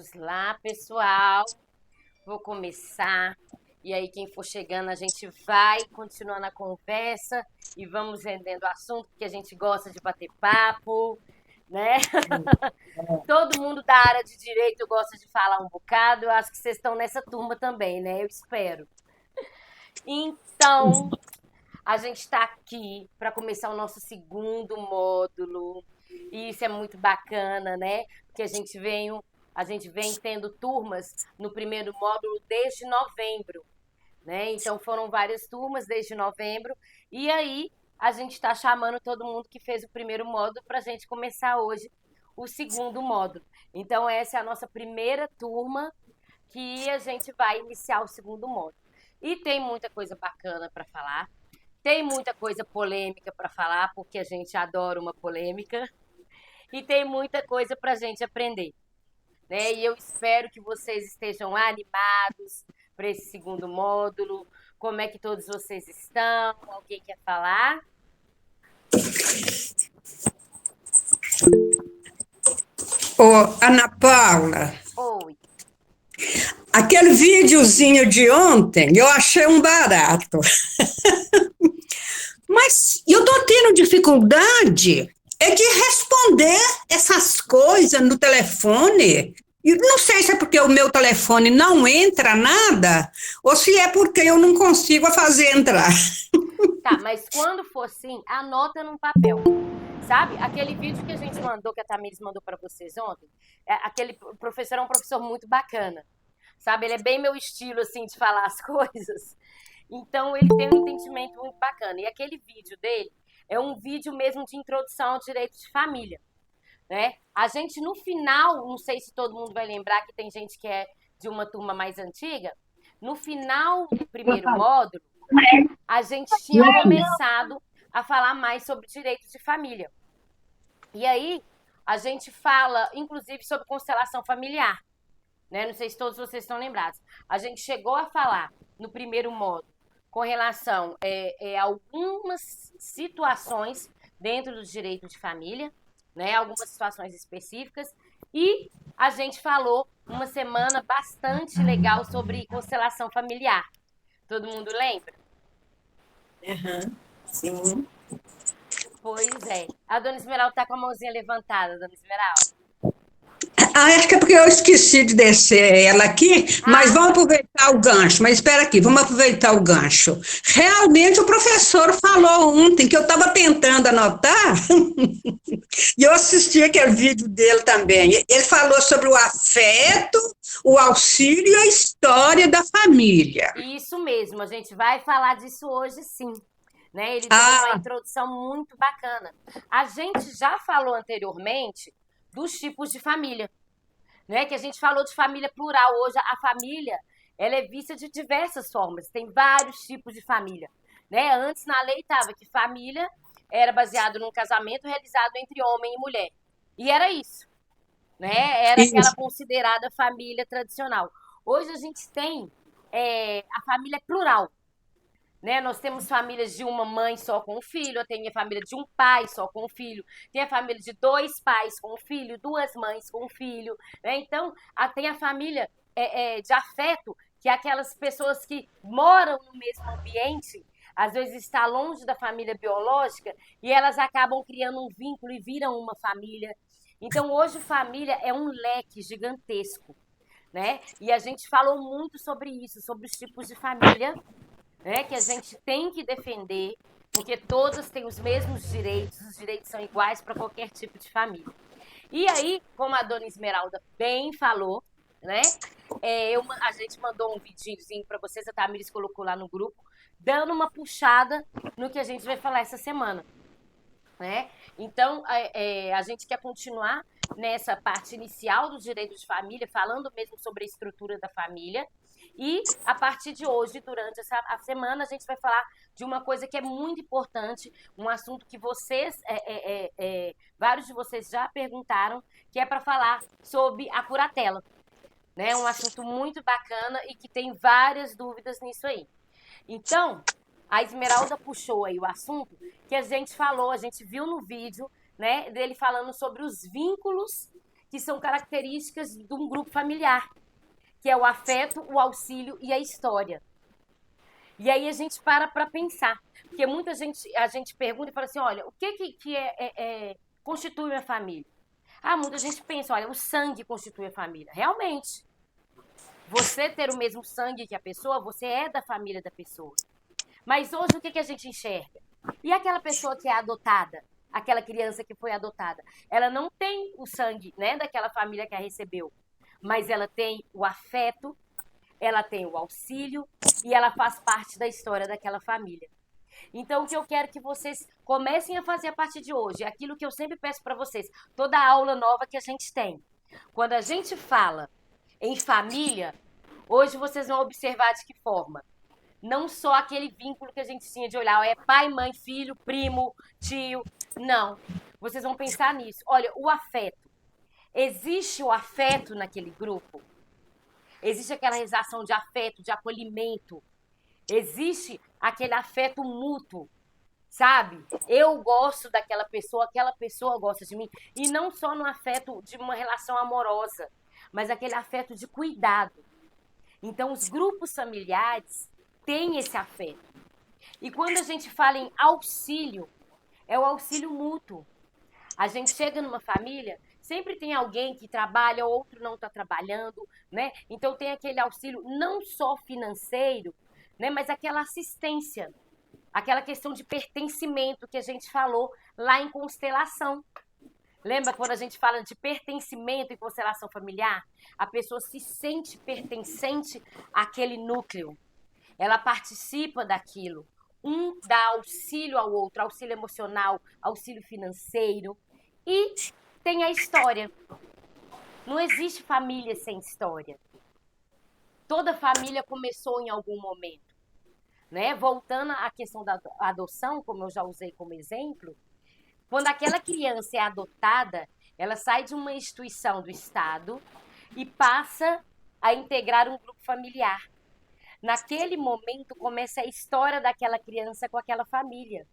Vamos lá, pessoal. Vou começar. E aí, quem for chegando, a gente vai continuando a conversa e vamos rendendo o assunto, porque a gente gosta de bater papo, né? Todo mundo da área de direito gosta de falar um bocado. Eu acho que vocês estão nessa turma também, né? Eu espero. Então, a gente está aqui para começar o nosso segundo módulo. E isso é muito bacana, né? Porque a gente vem tendo turmas no primeiro módulo desde novembro, né? Então foram várias turmas desde novembro. E aí a gente está chamando todo mundo que fez o primeiro módulo para a gente começar hoje o segundo módulo. Então essa é a nossa primeira turma que a gente vai iniciar o segundo módulo. E tem muita coisa bacana para falar. Tem muita coisa polêmica para falar, porque a gente adora uma polêmica. E tem muita coisa para a gente aprender, né? E eu espero que vocês estejam animados para esse segundo módulo. Como é que todos vocês estão? Alguém quer falar? Ô, Ana Paula, Oi. aquele videozinho de ontem eu achei um barato. Mas eu tô tendo dificuldade de responder essas coisas no telefone. E não sei se é porque o meu telefone não entra nada ou se é porque eu não consigo fazer entrar. Tá, mas quando for assim, anota num papel. Sabe? Aquele vídeo que a gente mandou, que a Tamires mandou para vocês ontem, aquele professor é um professor muito bacana. Sabe? Ele é bem meu estilo, assim, de falar as coisas. Então, ele tem um entendimento muito bacana. E aquele vídeo dele é um vídeo mesmo de introdução ao direito de família, né? A gente, no final, não sei se todo mundo vai lembrar que tem gente que é de uma turma mais antiga, no final do primeiro módulo, a gente tinha começado a falar mais sobre direito de família. E aí, a gente fala, inclusive, sobre constelação familiar, né? Não sei se todos vocês estão lembrados. A gente chegou a falar no primeiro módulo com relação a algumas situações dentro do direito de família, né? Algumas situações específicas. E a gente falou uma semana bastante legal sobre constelação familiar. Todo mundo lembra? Sim. Pois é. A dona Esmeralda está com a mãozinha levantada, dona Esmeralda. Acho que é porque eu esqueci de descer ela aqui, mas Ah, vamos tá. aproveitar o gancho. Mas espera aqui, vamos aproveitar o gancho. Realmente o professor falou ontem que eu estava tentando anotar e eu assisti aquele vídeo dele também. Ele falou sobre o afeto, o auxílio e a história da família. Isso mesmo, a gente vai falar disso hoje sim. Né? Ele deu uma Ah, introdução muito bacana. A gente já falou anteriormente dos tipos de família, né? Que a gente falou de família plural. Hoje a família ela é vista de diversas formas. Tem vários tipos de família, né? Antes na lei estava que família era baseado num casamento realizado entre homem e mulher. E era isso, né? Era aquela isso. considerada família tradicional. Hoje a gente tem a família plural, né? Nós temos famílias de uma mãe só com o filho, tem a família de um pai só com o filho, tem a família de dois pais com o filho, duas mães com o filho, né? Então, tem a família de afeto, que é aquelas pessoas que moram no mesmo ambiente, às vezes está longe da família biológica, e elas acabam criando um vínculo e viram uma família. Então, hoje, família é um leque gigantesco, né? E a gente falou muito sobre isso, sobre os tipos de família, né, que a gente tem que defender, porque todas têm os mesmos direitos, os direitos são iguais para qualquer tipo de família. E aí, como a dona Esmeralda bem falou, né, a gente mandou um videozinho para vocês, a Tamires colocou lá no grupo, dando uma puxada no que a gente vai falar essa semana, né? Então, a gente quer continuar nessa parte inicial do direito de família, falando mesmo sobre a estrutura da família. E a partir de hoje, durante a semana, a gente vai falar de uma coisa que é muito importante, um assunto que vocês, vários de vocês já perguntaram, que é para falar sobre a curatela, né? Um assunto muito bacana e que tem várias dúvidas nisso aí. Então, a Esmeralda puxou aí o assunto que a gente falou, a gente viu no vídeo, né, dele falando sobre os vínculos que são características de um grupo familiar, que é o afeto, o auxílio e a história. E aí a gente para pensar, porque muita gente, a gente pergunta e fala assim, olha, o que constitui uma família? Ah, muita gente pensa, olha, o sangue constitui a família. Realmente, você ter o mesmo sangue que a pessoa, você é da família da pessoa. Mas hoje o que a gente enxerga? E aquela pessoa que é adotada? Aquela criança que foi adotada? Ela não tem o sangue, né, daquela família que a recebeu, mas ela tem o afeto, ela tem o auxílio e ela faz parte da história daquela família. Então, o que eu quero que vocês comecem a fazer a partir de hoje, é aquilo que eu sempre peço para vocês, toda aula nova que a gente tem. Quando a gente fala em família, hoje vocês vão observar de que forma? Não só aquele vínculo que a gente tinha de olhar, é pai, mãe, filho, primo, tio. Não. Vocês vão pensar nisso. Olha, o afeto. Existe o afeto naquele grupo? Existe aquela relação de afeto, de acolhimento? Existe aquele afeto mútuo, sabe? Eu gosto daquela pessoa, aquela pessoa gosta de mim. E não só no afeto de uma relação amorosa, mas aquele afeto de cuidado. Então, os grupos familiares têm esse afeto. E quando a gente fala em auxílio, é o auxílio mútuo. A gente chega numa família, sempre tem alguém que trabalha, outro não está trabalhando, né? Então tem aquele auxílio não só financeiro, né? Mas aquela assistência, aquela questão de pertencimento que a gente falou lá em constelação. Lembra quando a gente fala de pertencimento em constelação familiar? A pessoa se sente pertencente àquele núcleo. Ela participa daquilo. Um dá auxílio ao outro, auxílio emocional, auxílio financeiro. E tem a história. Não existe família sem história. Toda família começou em algum momento. Né? Voltando à questão da adoção, como eu já usei como exemplo, quando aquela criança é adotada, ela sai de uma instituição do Estado e passa a integrar um grupo familiar. Naquele momento começa a história daquela criança com aquela família.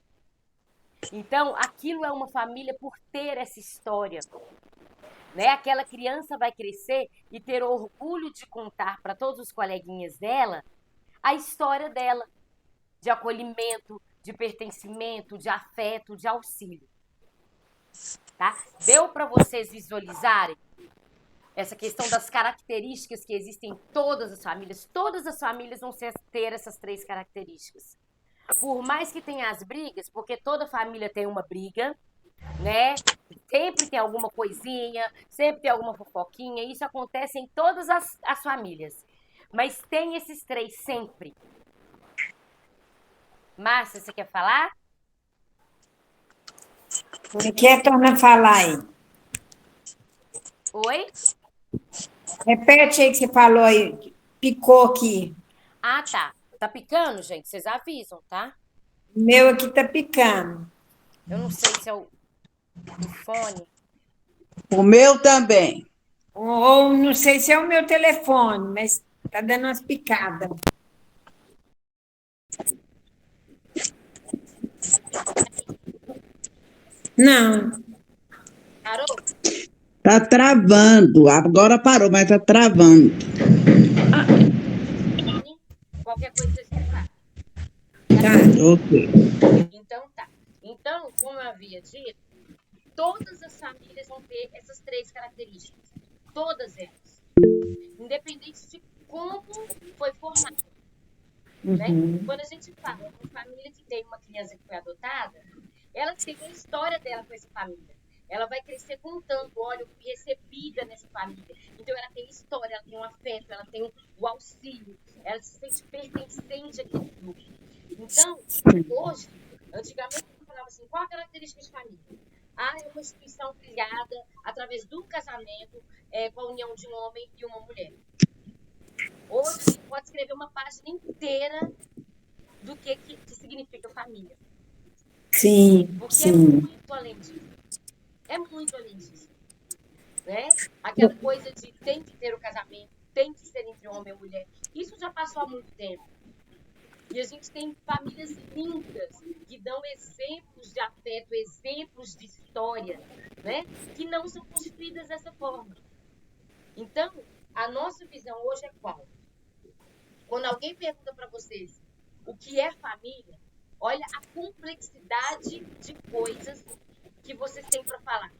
Então, aquilo é uma família por ter essa história. Né? Aquela criança vai crescer e ter orgulho de contar para todos os coleguinhas dela a história dela, de acolhimento, de pertencimento, de afeto, de auxílio. Tá? Deu para vocês visualizarem essa questão das características que existem em todas as famílias? Todas as famílias vão ter essas 3 características. Por mais que tenha as brigas, porque toda família tem uma briga, né? Sempre tem alguma coisinha, sempre tem alguma fofoquinha, isso acontece em todas as famílias. Mas tem esses 3 sempre. Márcia, você quer falar? Você quer tornar a falar aí? Oi? Repete aí que você falou aí. Picou aqui. Ah, tá. Tá picando, gente? Vocês avisam, tá? O meu aqui tá picando. Eu não sei se é o fone. O meu também. Ou não sei se é o meu telefone, mas tá dando umas picadas. Não. Parou? Tá travando. Agora parou, mas tá travando. Qualquer coisa vocês me falam. Tá. Ok. Então tá. Então, como eu havia dito, todas as famílias vão ter essas 3 características. Todas elas. Independente de como foi formada. Né? Quando a gente fala de uma família que tem uma criança que foi adotada, ela tem a história dela com essa família. Ela vai crescer contando, olha, eu fui recebida nessa família. Então ela tem história, ela tem um afeto, ela tem o auxílio, ela se sente pertencente àquele grupo. Então, hoje, antigamente eu falava assim, qual a característica de família? Ah, é uma instituição criada através do casamento, com a união de um homem e uma mulher. Hoje a gente pode escrever uma página inteira do que significa família. Sim, Porque sim. é muito além disso. É muito além disso. Né? Aquela coisa de tem que ter o casamento, tem que ser entre homem e mulher. Isso já passou há muito tempo. E a gente tem famílias lindas que dão exemplos de afeto, exemplos de história, né? Que não são constituídas dessa forma. Então, a nossa visão hoje é qual? Quando alguém pergunta para vocês o que é família, olha a complexidade de coisas que vocês têm para falar.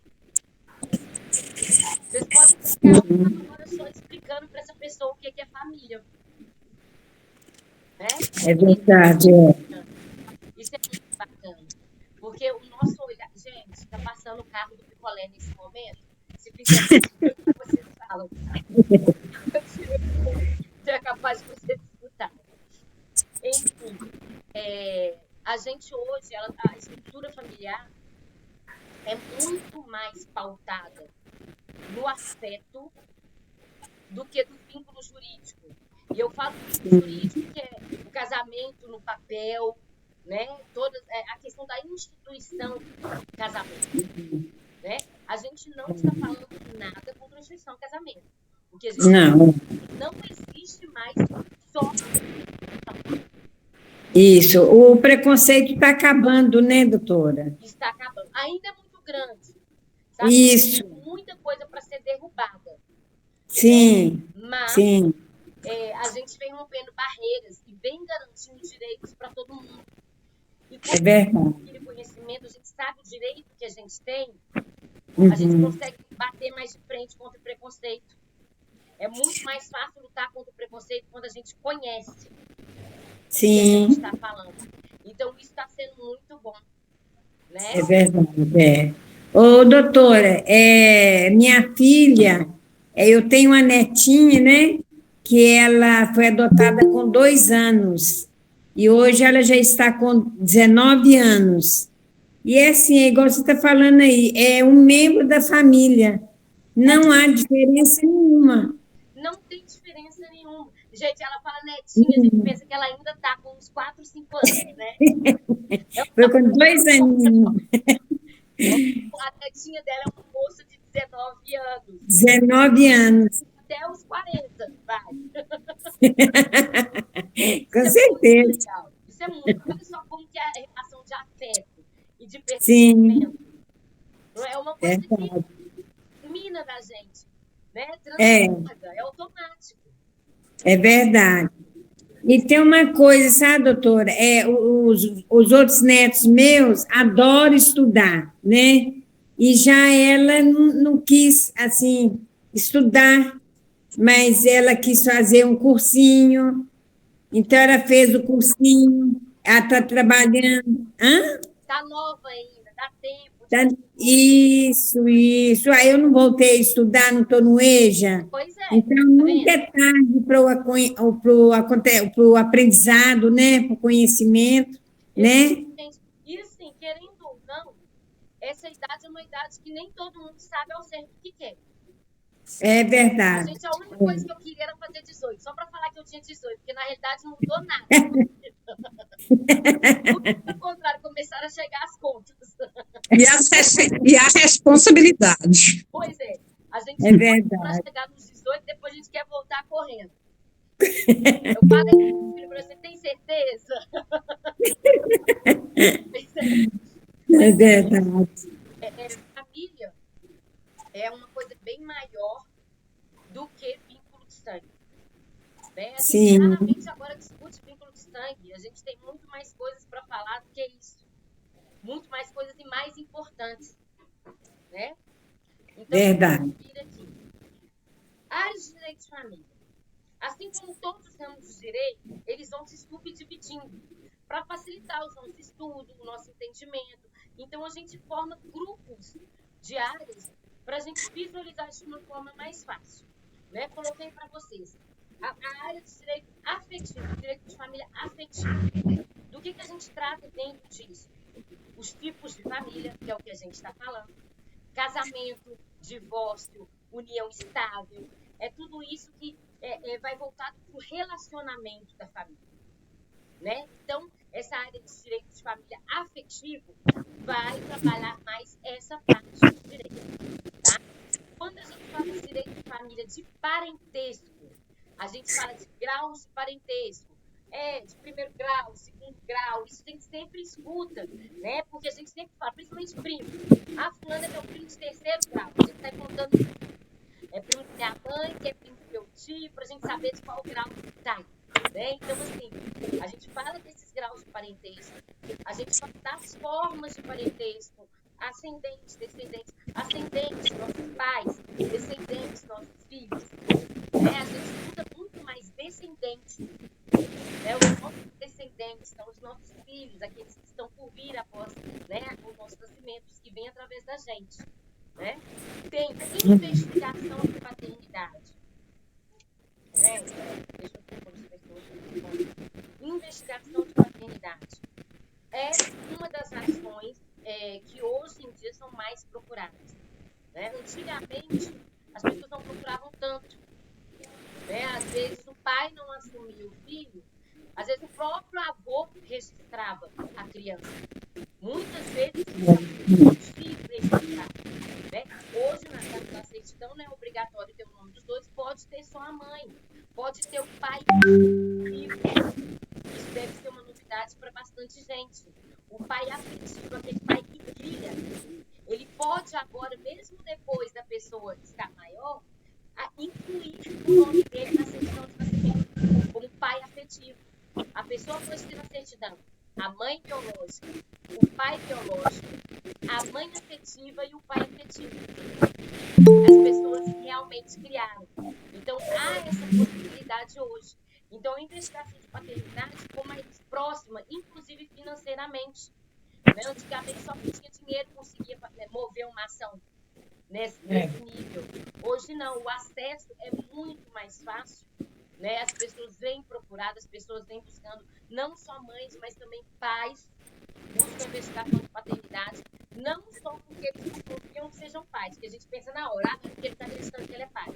Vocês podem ficar uma hora só explicando para essa pessoa o que é família. Né? É verdade. Isso é muito bacana. Porque o nosso olhar. Gente, está passando o carro do picolé nesse momento. Se fizer sentido o que vocês falam, é capaz de vocês escutar. Enfim, a gente hoje, a estrutura familiar é muito mais pautada no afeto do que do vínculo jurídico. E eu falo do vínculo jurídico, que é o casamento no papel, né? A questão da instituição do casamento. Né? A gente não está falando nada contra a instituição do casamento. Porque a gente não existe mais só. Isso. O preconceito está acabando, né, doutora? Está acabando. Ainda é muito grande. Sabe? Isso. Tem muita coisa para ser derrubada. Sim. Mas sim. A gente vem rompendo barreiras e vem garantindo direitos para todo mundo. E É verdade. aquele conhecimento, a gente sabe o direito que a gente tem, Uhum. a gente consegue bater mais de frente contra o preconceito. É muito mais fácil lutar contra o preconceito quando a gente conhece o que a gente está falando. Então, isso está sendo muito bom. Né? É verdade. Ô, doutora, minha filha, eu tenho uma netinha, né? Que ela foi adotada com 2 anos. E hoje ela já está com 19 anos. E é assim, é igual você está falando aí, é um membro da família. Não há diferença nenhuma. Não tem diferença nenhuma. Gente, ela fala netinha, a gente pensa que ela ainda está com uns 4, 5 anos, né? Foi com 2 aninhos. A netinha dela é uma moça de 19 anos. 19 anos. Até os 40, vai. Com certeza. Muito legal. Isso é muito. Olha só como que é a relação de afeto e de Sim. pertencimento. Não é uma coisa que mina da gente, né? Transforma, é automático. É verdade. E tem uma coisa, sabe, doutora? Os outros netos meus adoram estudar, né? E já ela não quis, assim, estudar, mas ela quis fazer um cursinho. Então, ela fez o cursinho, ela está trabalhando. Hã? Está nova ainda, dá tempo. Isso. Aí eu não voltei a estudar, não estou no EJA. Pois é. Então, nunca é tarde para o aprendizado, né? Para o conhecimento, né? E assim, querendo ou não, essa idade é uma idade que nem todo mundo sabe ao certo o que quer. É verdade. Gente, a única coisa que eu queria era fazer 18, só para falar que eu tinha 18, porque na realidade não mudou nada. Pelo contrário, começaram a chegar as contas. E a responsabilidade. Pois é. A gente para chegar nos 18, depois a gente quer voltar correndo. Eu falei, você tem certeza? É verdade. Família é uma coisa bem maior do que vínculo de sangue. Né? A gente raramente agora discute vínculo de sangue. A gente tem muito mais coisas para falar do que isso. Muito mais coisas e mais importantes. Né? Então, verdade. Aqui. Áreas de direito de família. Assim como todos os ramos de direito, eles vão se subdividindo para facilitar o nosso estudo, o nosso entendimento. Então, a gente forma grupos de áreas para a gente visualizar isso de uma forma mais fácil. Né? Coloquei para vocês a área de direito afetivo, direito de família afetivo. Do que a gente trata dentro disso? Os tipos de família, que é o que a gente está falando. Casamento, divórcio, união estável. É tudo isso que vai voltado para o relacionamento da família. Né? Então, essa área de direito de família afetivo vai trabalhar mais essa parte do direito. Tá? Quando a gente fala de direito de família de parentesco, a gente fala de graus de parentesco. De primeiro grau, grau. Isso a gente sempre escuta, né? Porque a gente sempre fala, principalmente primo. A fulana é meu primo de terceiro grau. A gente tá contando é primo de minha mãe, que é primo do meu tio, pra gente saber de qual grau que tá. Né? Então, assim, a gente fala desses graus de parentesco, a gente fala das formas de parentesco, ascendentes, descendentes, ascendentes, nossos pais, descendentes, nossos filhos. Né? A gente estuda muito mais descendentes. Né? Os nossos descendentes são os nossos filhos, aqueles que estão por vir após, né, o nosso nascimento, os que vêm através da gente. Né? Tem investigação de paternidade. Gente, deixa eu ver como investigação de paternidade. É uma das ações que hoje em dia são mais procuradas. Né? Antigamente, as pessoas não procuravam tanto. Né? Às vezes o pai não assumia o filho, às vezes o próprio avô registrava a criança. Muitas vezes os filhos registravam. Né? Hoje, na certidão, não é obrigatório ter o nome dos dois, pode ter só a mãe, pode ter o pai vivo. Isso deve ser uma novidade para bastante gente. O pai afetivo, aquele pai que cria, ele pode agora, mesmo depois da pessoa estar maior, incluir o nome dele na certidão de nascimento, como pai afetivo. A pessoa pode ter na certidão a mãe biológica, o pai biológico, a mãe afetiva e o pai afetivo. As pessoas realmente criaram. Então, há essa possibilidade hoje. Então, a investigação de paternidade ficou mais próxima, inclusive financeiramente. Né? Antigamente, só quem tinha dinheiro conseguia mover uma ação nesse nível. Hoje, não. O acesso é muito mais fácil. Né? As pessoas vêm procurando, as pessoas vêm buscando, não só mães, mas também pais, buscam investigação de paternidade, não só porque eles desconfiam que sejam pais, que a gente pensa na hora, porque ele está registrando que ele é pai.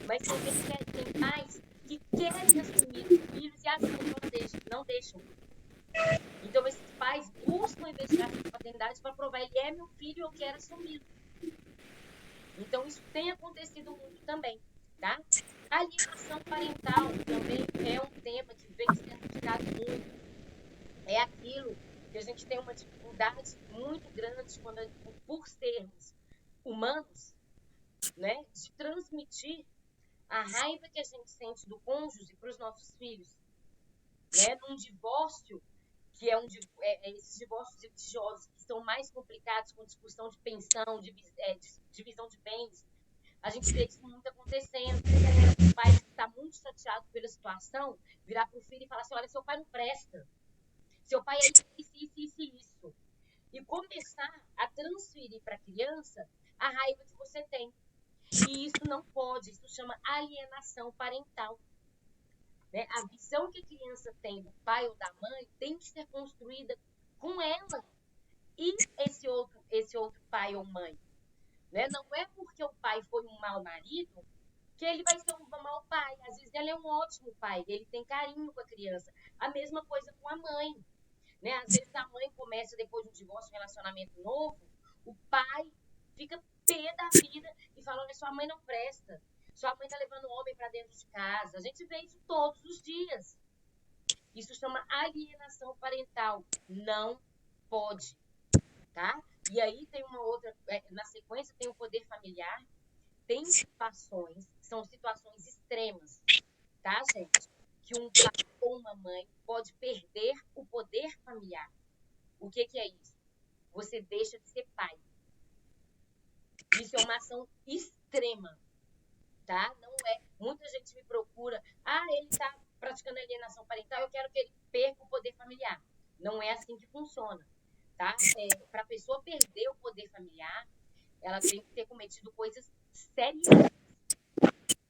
Mas tem pais que querem assumir os filhos e assumem, não deixam. Então, esses pais buscam investigação de paternidade para provar, ele é meu filho, eu quero assumi-lo. Então, isso tem acontecido muito também, tá? A alienação parental também é um tema que vem sendo estudado muito. É aquilo que a gente tem uma dificuldade muito grande por sermos humanos, né, de transmitir a raiva que a gente sente do cônjuge para os nossos filhos. Né? Num divórcio, que esses divórcios litigiosos que são mais complicados, com discussão de pensão, divisão de bens, a gente vê isso muito acontecendo. O pai que está muito chateado pela situação, virar para o filho e falar assim, olha, seu pai não presta. Seu pai é isso. E começar a transferir para a criança a raiva que você tem. E isso não pode, isso chama alienação parental. Né? A visão que a criança tem do pai ou da mãe tem que ser construída com ela e esse outro pai ou mãe. Né? Não é porque o pai foi um mau marido que ele vai ser um mau pai. Às vezes ele é um ótimo pai, ele tem carinho com a criança. A mesma coisa com a mãe. Né? Às vezes a mãe começa, depois de um divórcio, um relacionamento novo, o pai fica pé da vida e fala, olha, sua mãe não presta. Sua mãe tá levando o homem para dentro de casa. A gente vê isso todos os dias. Isso chama alienação parental. Não pode. Tá? E aí tem uma outra, na sequência tem o poder familiar, tem situações, são situações extremas, tá, gente? Que um pai ou uma mãe pode perder o poder familiar. O que é isso? Você deixa de ser pai. Isso é uma ação extrema, tá? Não é. Muita gente me procura, ele tá praticando alienação parental, eu quero que ele perca o poder familiar. Não é assim que funciona. Tá? Para a pessoa perder o poder familiar, ela tem que ter cometido coisas sérias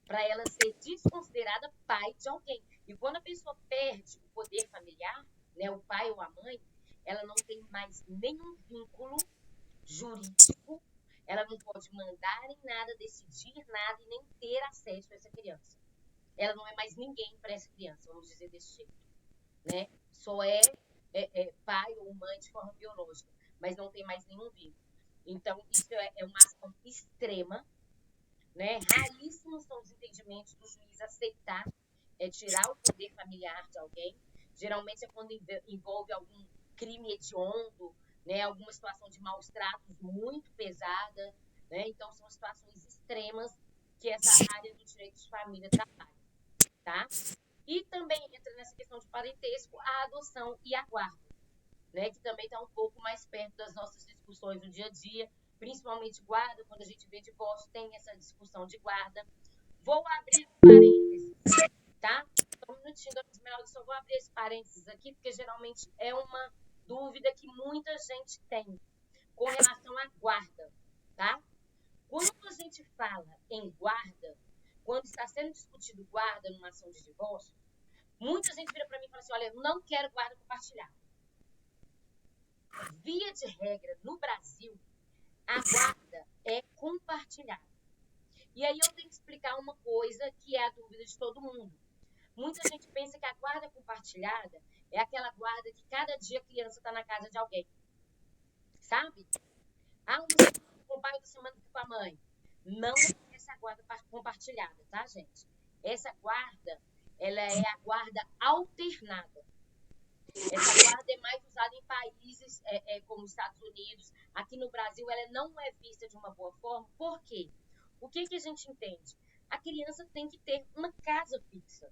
para ela ser desconsiderada pai de alguém. E quando a pessoa perde o poder familiar, né, o pai ou a mãe, ela não tem mais nenhum vínculo jurídico, ela não pode mandar em nada, decidir nada e nem ter acesso a essa criança. Ela não é mais ninguém para essa criança, vamos dizer desse jeito. Né? Só é pai ou mãe de forma biológica, mas não tem mais nenhum vínculo. Então, isso é uma ação extrema, né? Raríssimos são os entendimentos do juiz aceitar tirar o poder familiar de alguém. Geralmente é quando envolve algum crime hediondo, né? Alguma situação de maus tratos muito pesada, né? Então, são situações extremas que essa área do direito de família trabalha, tá? E também entra nessa questão de parentesco a adoção e a guarda, né? Que também está um pouco mais perto das nossas discussões do dia a dia, principalmente guarda, quando a gente vê divórcio, tem essa discussão de guarda. Vou abrir parênteses, tá? Só um minutinho, dona Esmeralda, só vou abrir esse parênteses aqui, porque geralmente é uma dúvida que muita gente tem com relação à guarda, tá? Quando a gente fala em guarda, quando está sendo discutido guarda numa ação de divórcio, muita gente vira para mim e fala assim, olha, eu não quero guarda compartilhada. Via de regra, no Brasil, a guarda é compartilhada. E aí eu tenho que explicar uma coisa que é a dúvida de todo mundo. Muita gente pensa que a guarda compartilhada é aquela guarda que cada dia a criança está na casa de alguém. Sabe? Ah, uma semana com o pai, outra semana com a mãe. Não é essa guarda compartilhada, tá, gente? Essa guarda, ela é a guarda alternada. Essa guarda é mais usada em países como os Estados Unidos. Aqui no Brasil, ela não é vista de uma boa forma. Por quê? O que a gente entende? A criança tem que ter uma casa fixa.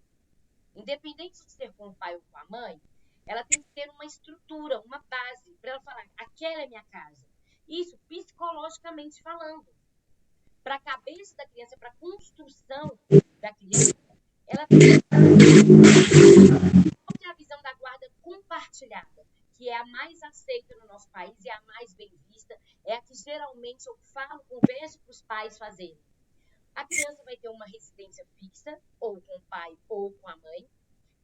Independente de ser com o pai ou com a mãe, ela tem que ter uma estrutura, uma base, para ela falar, aquela é minha casa. Isso psicologicamente falando. Para a cabeça da criança, para a construção da criança, ela tem a visão da guarda compartilhada, que é a mais aceita no nosso país e a mais bem vista, é a que geralmente eu falo, converso para os pais fazerem. A criança vai ter uma residência fixa, ou com o pai ou com a mãe,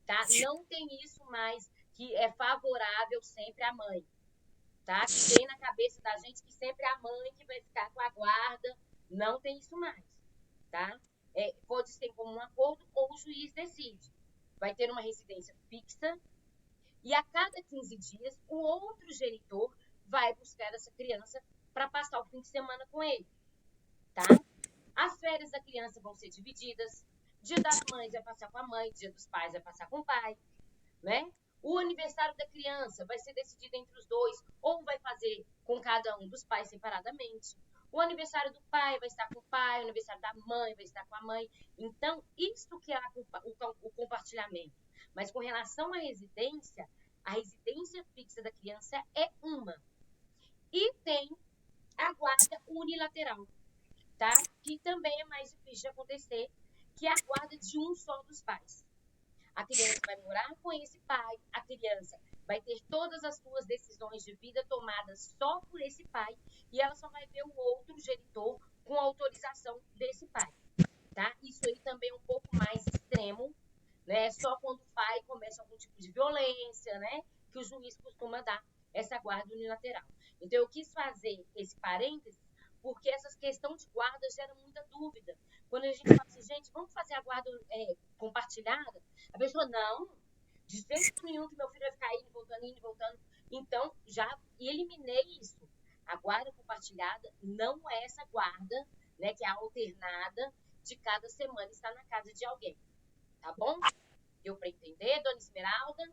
tá? Não tem isso mais que é favorável sempre à mãe, tá? Que tem na cabeça da gente que sempre é a mãe que vai ficar com a guarda, não tem isso mais, tá? Pode ser como um acordo ou o juiz decide. Vai ter uma residência fixa e a cada 15 dias o outro genitor vai buscar essa criança para passar o fim de semana com ele, tá? As férias da criança vão ser divididas. Dia das mães vai passar com a mãe, dia dos pais vai passar com o pai, né? O aniversário da criança vai ser decidido entre os dois ou vai fazer com cada um dos pais separadamente. O aniversário do pai vai estar com o pai, o aniversário da mãe vai estar com a mãe. Então, isso que é o compartilhamento. Mas com relação à residência, a residência fixa da criança é uma. E tem a guarda unilateral, tá? Que também é mais difícil de acontecer, que é a guarda de um só dos pais. A criança vai morar com esse pai, a criança vai ter todas as suas decisões de vida tomadas só por esse pai e ela só vai ver o outro genitor com autorização desse pai, tá? Isso aí também é um pouco mais extremo, né? Só quando o pai começa algum tipo de violência, né? Que o juiz costuma dar essa guarda unilateral. Então, eu quis fazer esse parênteses porque essa questão de guarda gera muita dúvida. Quando a gente fala assim, gente, vamos fazer a guarda compartilhada? A pessoa, não, de jeito nenhum que meu filho vai ficar indo e voltando. Então, já eliminei isso. A guarda compartilhada não é essa guarda, né, que é a alternada de cada semana estar na casa de alguém. Tá bom? Deu para entender, dona Esmeralda?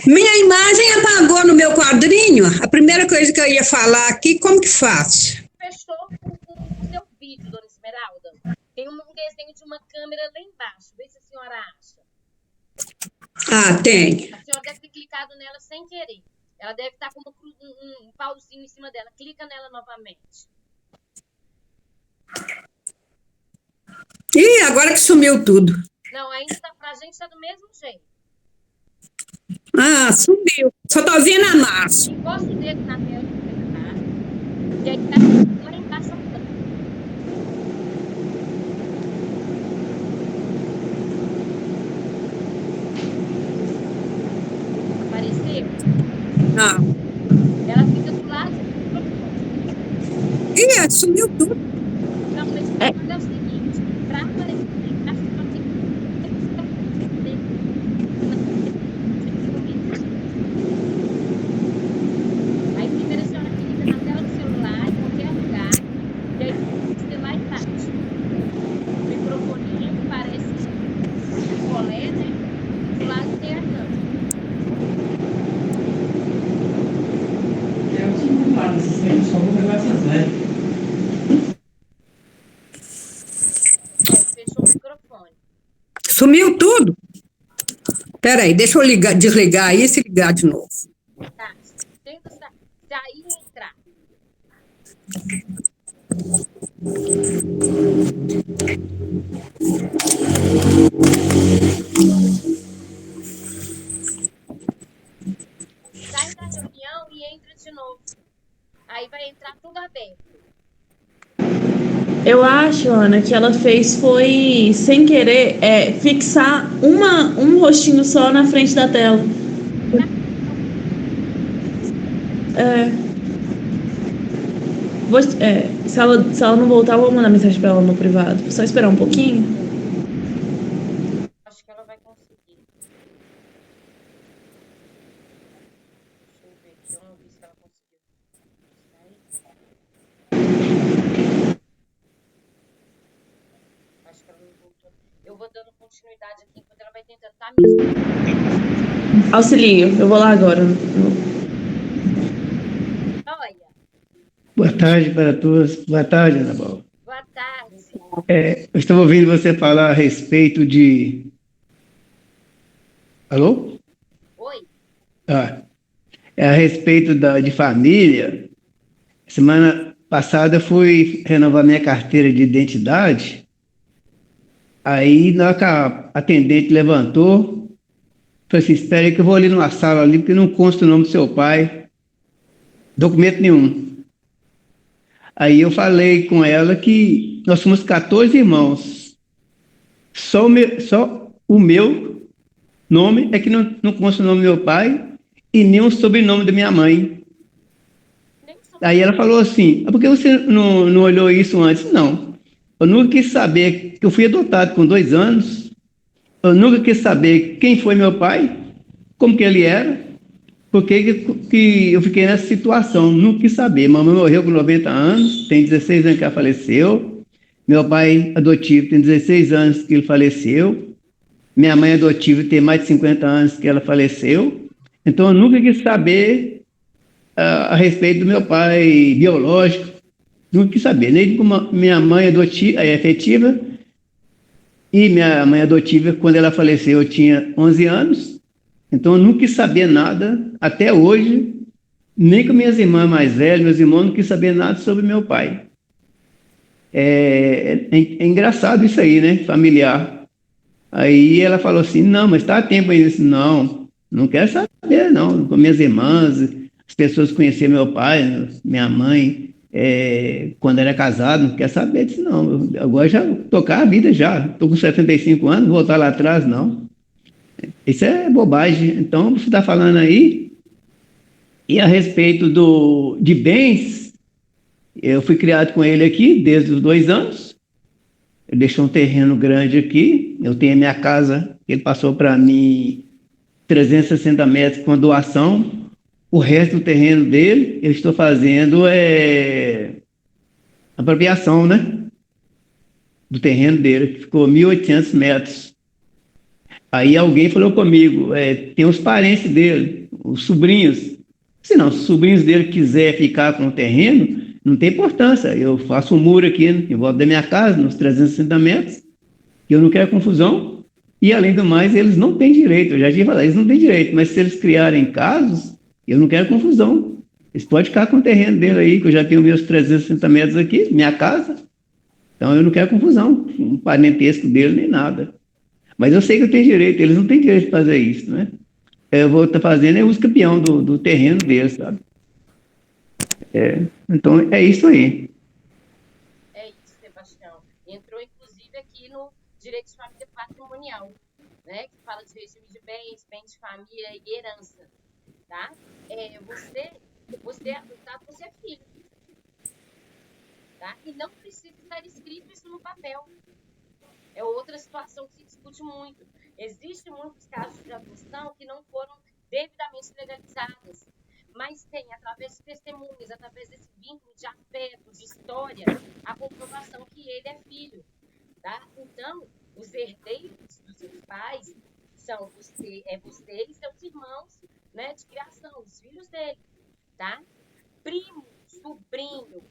Minha imagem apagou no meu quadrinho. A primeira coisa que eu ia falar aqui, como que faço? Fechou o seu vídeo, dona Esmeralda. Tem um desenho de uma câmera lá embaixo. Vê se a senhora acha. Ah, tem. A senhora deve ter clicado nela sem querer. Ela deve estar com um pauzinho em cima dela. Clica nela novamente. Ih, agora que sumiu tudo. Não, ainda pra gente tá do mesmo jeito. Ah, sumiu. Só tô vendo a massa. Encosta o dedo na tela que você tá. E aí tá lá embaixo. Apareceu? Ah. Ela fica do lado. Ih, sumiu tudo. Não, mas é o seguinte, pra aparecer, a senhora tem que aí primeiro a senhora clica na tela do celular, em qualquer lugar, e aí você lá embaixo. O microfone microfone. Sumiu tudo? Peraí, deixa eu desligar aí e se ligar de novo. Tá. Tenta sair e entrar. Sai da reunião e entra de novo. Aí vai entrar tudo aberto. Eu acho, Ana, que ela fez foi, sem querer, fixar um rostinho só na frente da tela. Se ela não voltar, eu vou mandar mensagem pra ela no privado. Só esperar um pouquinho. Acho que ela vai conseguir. Deixa eu ver aqui. Eu não vi se ela conseguiu. Acho que ela não voltou. Eu vou dando continuidade aqui enquanto ela vai tentando. Tá mesmo? Auxílio, eu vou lá agora. Olha. Boa tarde para todos. Boa tarde, Ana Paula. Boa tarde. Eu estava ouvindo você falar a respeito de... Alô? Oi. É a respeito de família. Semana passada eu fui renovar minha carteira de identidade. Aí, na hora que a atendente levantou, falei assim, espera aí que eu vou ali numa sala ali, porque não consta o nome do seu pai. Documento nenhum. Aí eu falei com ela que nós somos 14 irmãos. Só o meu nome é que não consta o nome do meu pai e nem o sobrenome da minha mãe. Aí ela falou assim, por que você não olhou isso antes? Não. Eu nunca quis saber, que eu fui adotado com 2 anos. Eu nunca quis saber quem foi meu pai, como que ele era, porque que eu fiquei nessa situação, não quis saber. Mamãe morreu com 90 anos, tem 16 anos que ela faleceu. Meu pai adotivo tem 16 anos que ele faleceu. Minha mãe adotiva tem mais de 50 anos que ela faleceu. Então, eu nunca quis saber a respeito do meu pai biológico. Nunca quis saber, nem como minha mãe adotiva, efetiva. E minha mãe adotiva, quando ela faleceu, eu tinha 11 anos. Então, eu nunca quis saber nada, até hoje, nem com minhas irmãs mais velhas, meus irmãos, não quis saber nada sobre meu pai. É engraçado isso aí, né? Familiar. Aí ela falou assim, não, mas está a tempo ainda. Disse, não quero saber, não. Com minhas irmãs, as pessoas conheceram meu pai, minha mãe, quando era casado, não quero saber disso, não. Agora já tocar a vida já. Estou com 75 anos, voltar lá atrás, não. Isso é bobagem. Então, você está falando aí, e a respeito de bens, eu fui criado com ele aqui desde os 2 anos. Ele deixou um terreno grande aqui. Eu tenho a minha casa, ele passou para mim 360 metros com doação. O resto do terreno dele, eu estou fazendo apropriação, né? Do terreno dele, que ficou 1.800 metros. Aí alguém falou comigo, tem os parentes dele, os sobrinhos. Se não, se os sobrinhos dele quiser ficar com o terreno, não tem importância. Eu faço um muro aqui em volta da minha casa, nos 360 metros, e eu não quero confusão. E, além do mais, eles não têm direito. Eu já tinha falado, eles não têm direito, mas se eles criarem casos, eu não quero confusão. Eles podem ficar com o terreno dele aí, que eu já tenho meus 360 metros aqui, minha casa. Então, eu não quero confusão, um parentesco dele, nem nada. Mas eu sei que eu tenho direito, eles não têm direito de fazer isso, né? Eu vou estar fazendo uso campeão do terreno deles, sabe? Então, é isso aí. É isso, Sebastião. Entrou, inclusive, aqui no Direito de Família Patrimonial, né? Que fala de regime de bens, bens de família e herança, tá? Você é adotado, você é filho, tá? E não precisa estar escrito isso no papel. É outra situação que se discute muito. Existem muitos casos de adoção que não foram devidamente legalizadas, mas tem, através de testemunhas, através desse vínculo de afeto, de história, a comprovação que ele é filho, tá? Então, os herdeiros dos seus pais são você e seus irmãos, né, de criação, os filhos dele, tá? Primo, sobrinho,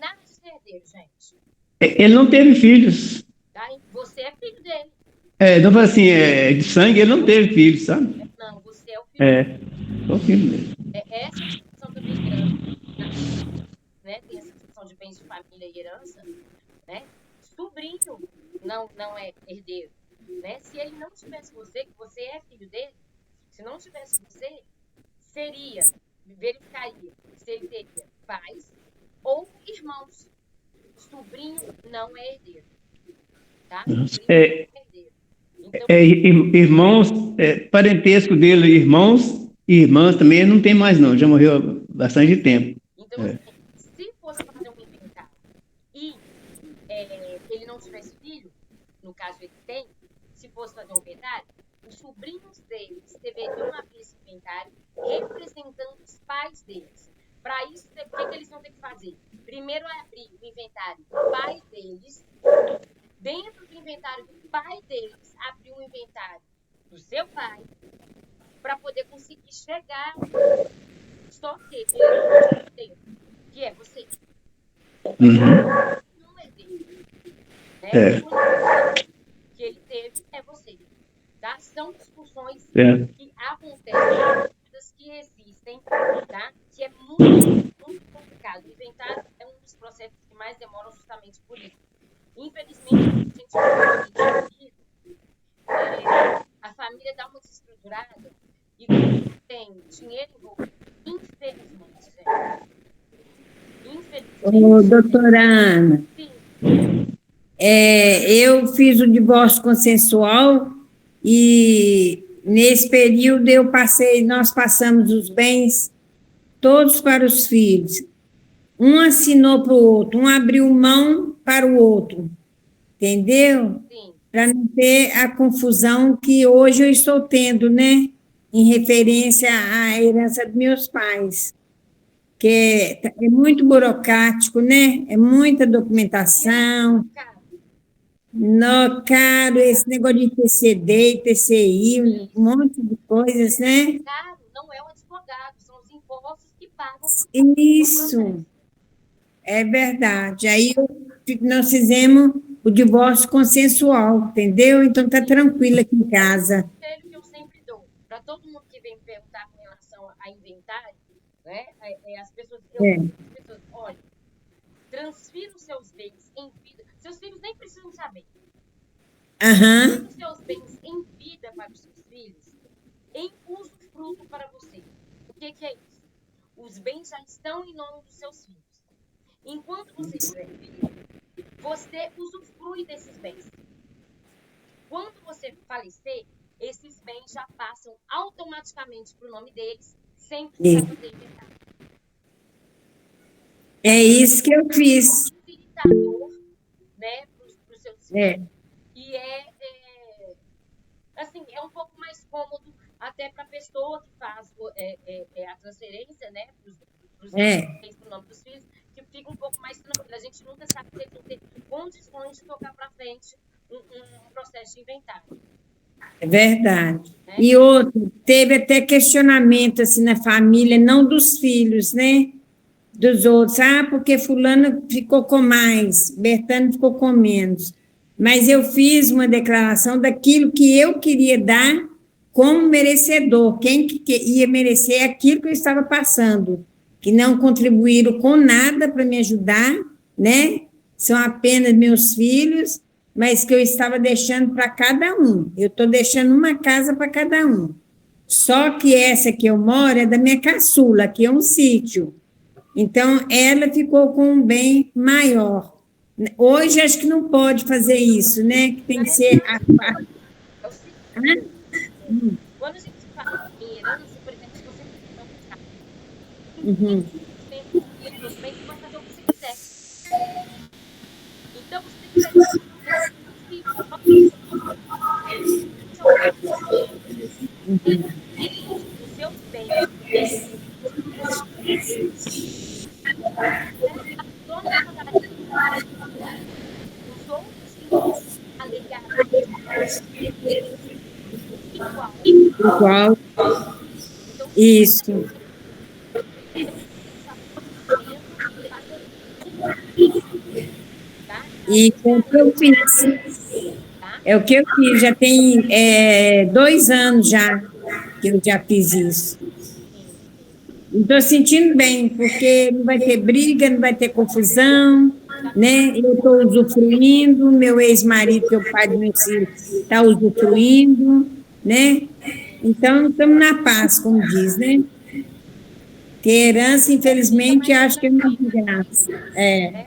nada de herdeiro, gente. Ele não teve filhos. Tá? Você é filho dele. Então, assim, de sangue ele não teve filho, sabe? Não, você é o filho dele. Sou filho dele. Essa discussão também de herança, né? Tem essa discussão de bens de família e herança, né? Sobrinho não é herdeiro, né? Se ele não tivesse você, que você é filho dele, se não tivesse você, verificaria se ele teria pais ou irmãos. Sobrinho não é herdeiro, tá? Sobrinho não é herdeiro. Então, Irmãos, parentesco dele, irmãos e irmãs também ele não tem mais não, já morreu há bastante tempo. Então, se fosse fazer um inventário e ele não tivesse filho, no caso ele tem, se fosse fazer um inventário, os sobrinhos deles deveriam abrir esse inventário representando os pais deles. Para isso, o que eles vão ter que fazer? Primeiro é abrir o inventário do pai deles. Dentro do inventário do pai deles, abrir um inventário do seu pai, para poder conseguir chegar só que ele não tem, que é você. Não é dele. Né? Que ele teve é você. Tá? São discussões que acontecem, que existem, tá? Que é muito, muito complicado. O inventário é um dos processos que mais demoram justamente por isso. Infelizmente, a família dá uma desestruturada e quando tem dinheiro envolvido, infelizmente, Doutora Ana, eu fiz o divórcio consensual e nesse período nós passamos os bens todos para os filhos. Um assinou para o outro, um abriu mão para o outro, entendeu? Sim. Para não ter a confusão que hoje eu estou tendo, né? Em referência à herança dos meus pais, que é muito burocrático, né? É muita documentação. Caro, esse negócio de TCD, TCI, um monte de coisas, né? Caro não é o advogado, são os impostos que pagam. Isso, é verdade. Aí nós fizemos o divórcio consensual, entendeu? Então está tranquilo aqui em casa. O conselho que eu sempre dou para todo mundo que vem me perguntar com relação a inventário, né? As pessoas, olha, transfira os seus bens em vida. Seus filhos nem precisam saber. Aham. Os seus bens em vida para os seus filhos, em usufruto para você. O que é isso? Os bens já estão em nome dos seus filhos. Enquanto você tiver filho, você usufrui desses bens. Quando você falecer, esses bens já passam automaticamente para o nome deles, sem precisar fazer inventário. É isso que eu fiz. Facilitador, né, para os seus filhos. E assim, é um pouco mais cômodo até para a pessoa que faz a transferência, né, para os bens para o nome dos filhos, que fica um pouco mais tranquilo. A gente nunca sabe se eles vão ter condições de tocar para frente um processo de inventário. É verdade. E outro, teve até questionamento assim na família, não dos filhos, né? Dos outros. Porque fulano ficou com mais, Bertano ficou com menos. Mas eu fiz uma declaração daquilo que eu queria dar como merecedor, quem que ia merecer aquilo que eu estava passando, que não contribuíram com nada para me ajudar, né? São apenas meus filhos, mas que eu estava deixando para cada um. Eu estou deixando uma casa para cada um. Só que essa que eu moro é da minha caçula, que é um sítio. Então, ela ficou com um bem maior. Hoje, acho que não pode fazer isso, né? Que tem que ser a parte. Quando a gente fala em herança, por exemplo, se você não buscar, os bens, você pode fazer o que você quiser. Então, você tem que fazer os seus bens. Os outros alegados igual. Então, Isso. Tá? E como eu fiz. Tá? É o que eu fiz, já tem 2 anos já que eu já fiz isso. Estou sentindo bem, porque não vai ter briga, não vai ter confusão, né? Eu estou usufruindo, meu ex-marido, que é o pai do meu filho, está usufruindo, né? Então, estamos na paz, como diz, né? Que herança, infelizmente, eu acho que não tem graça. Né?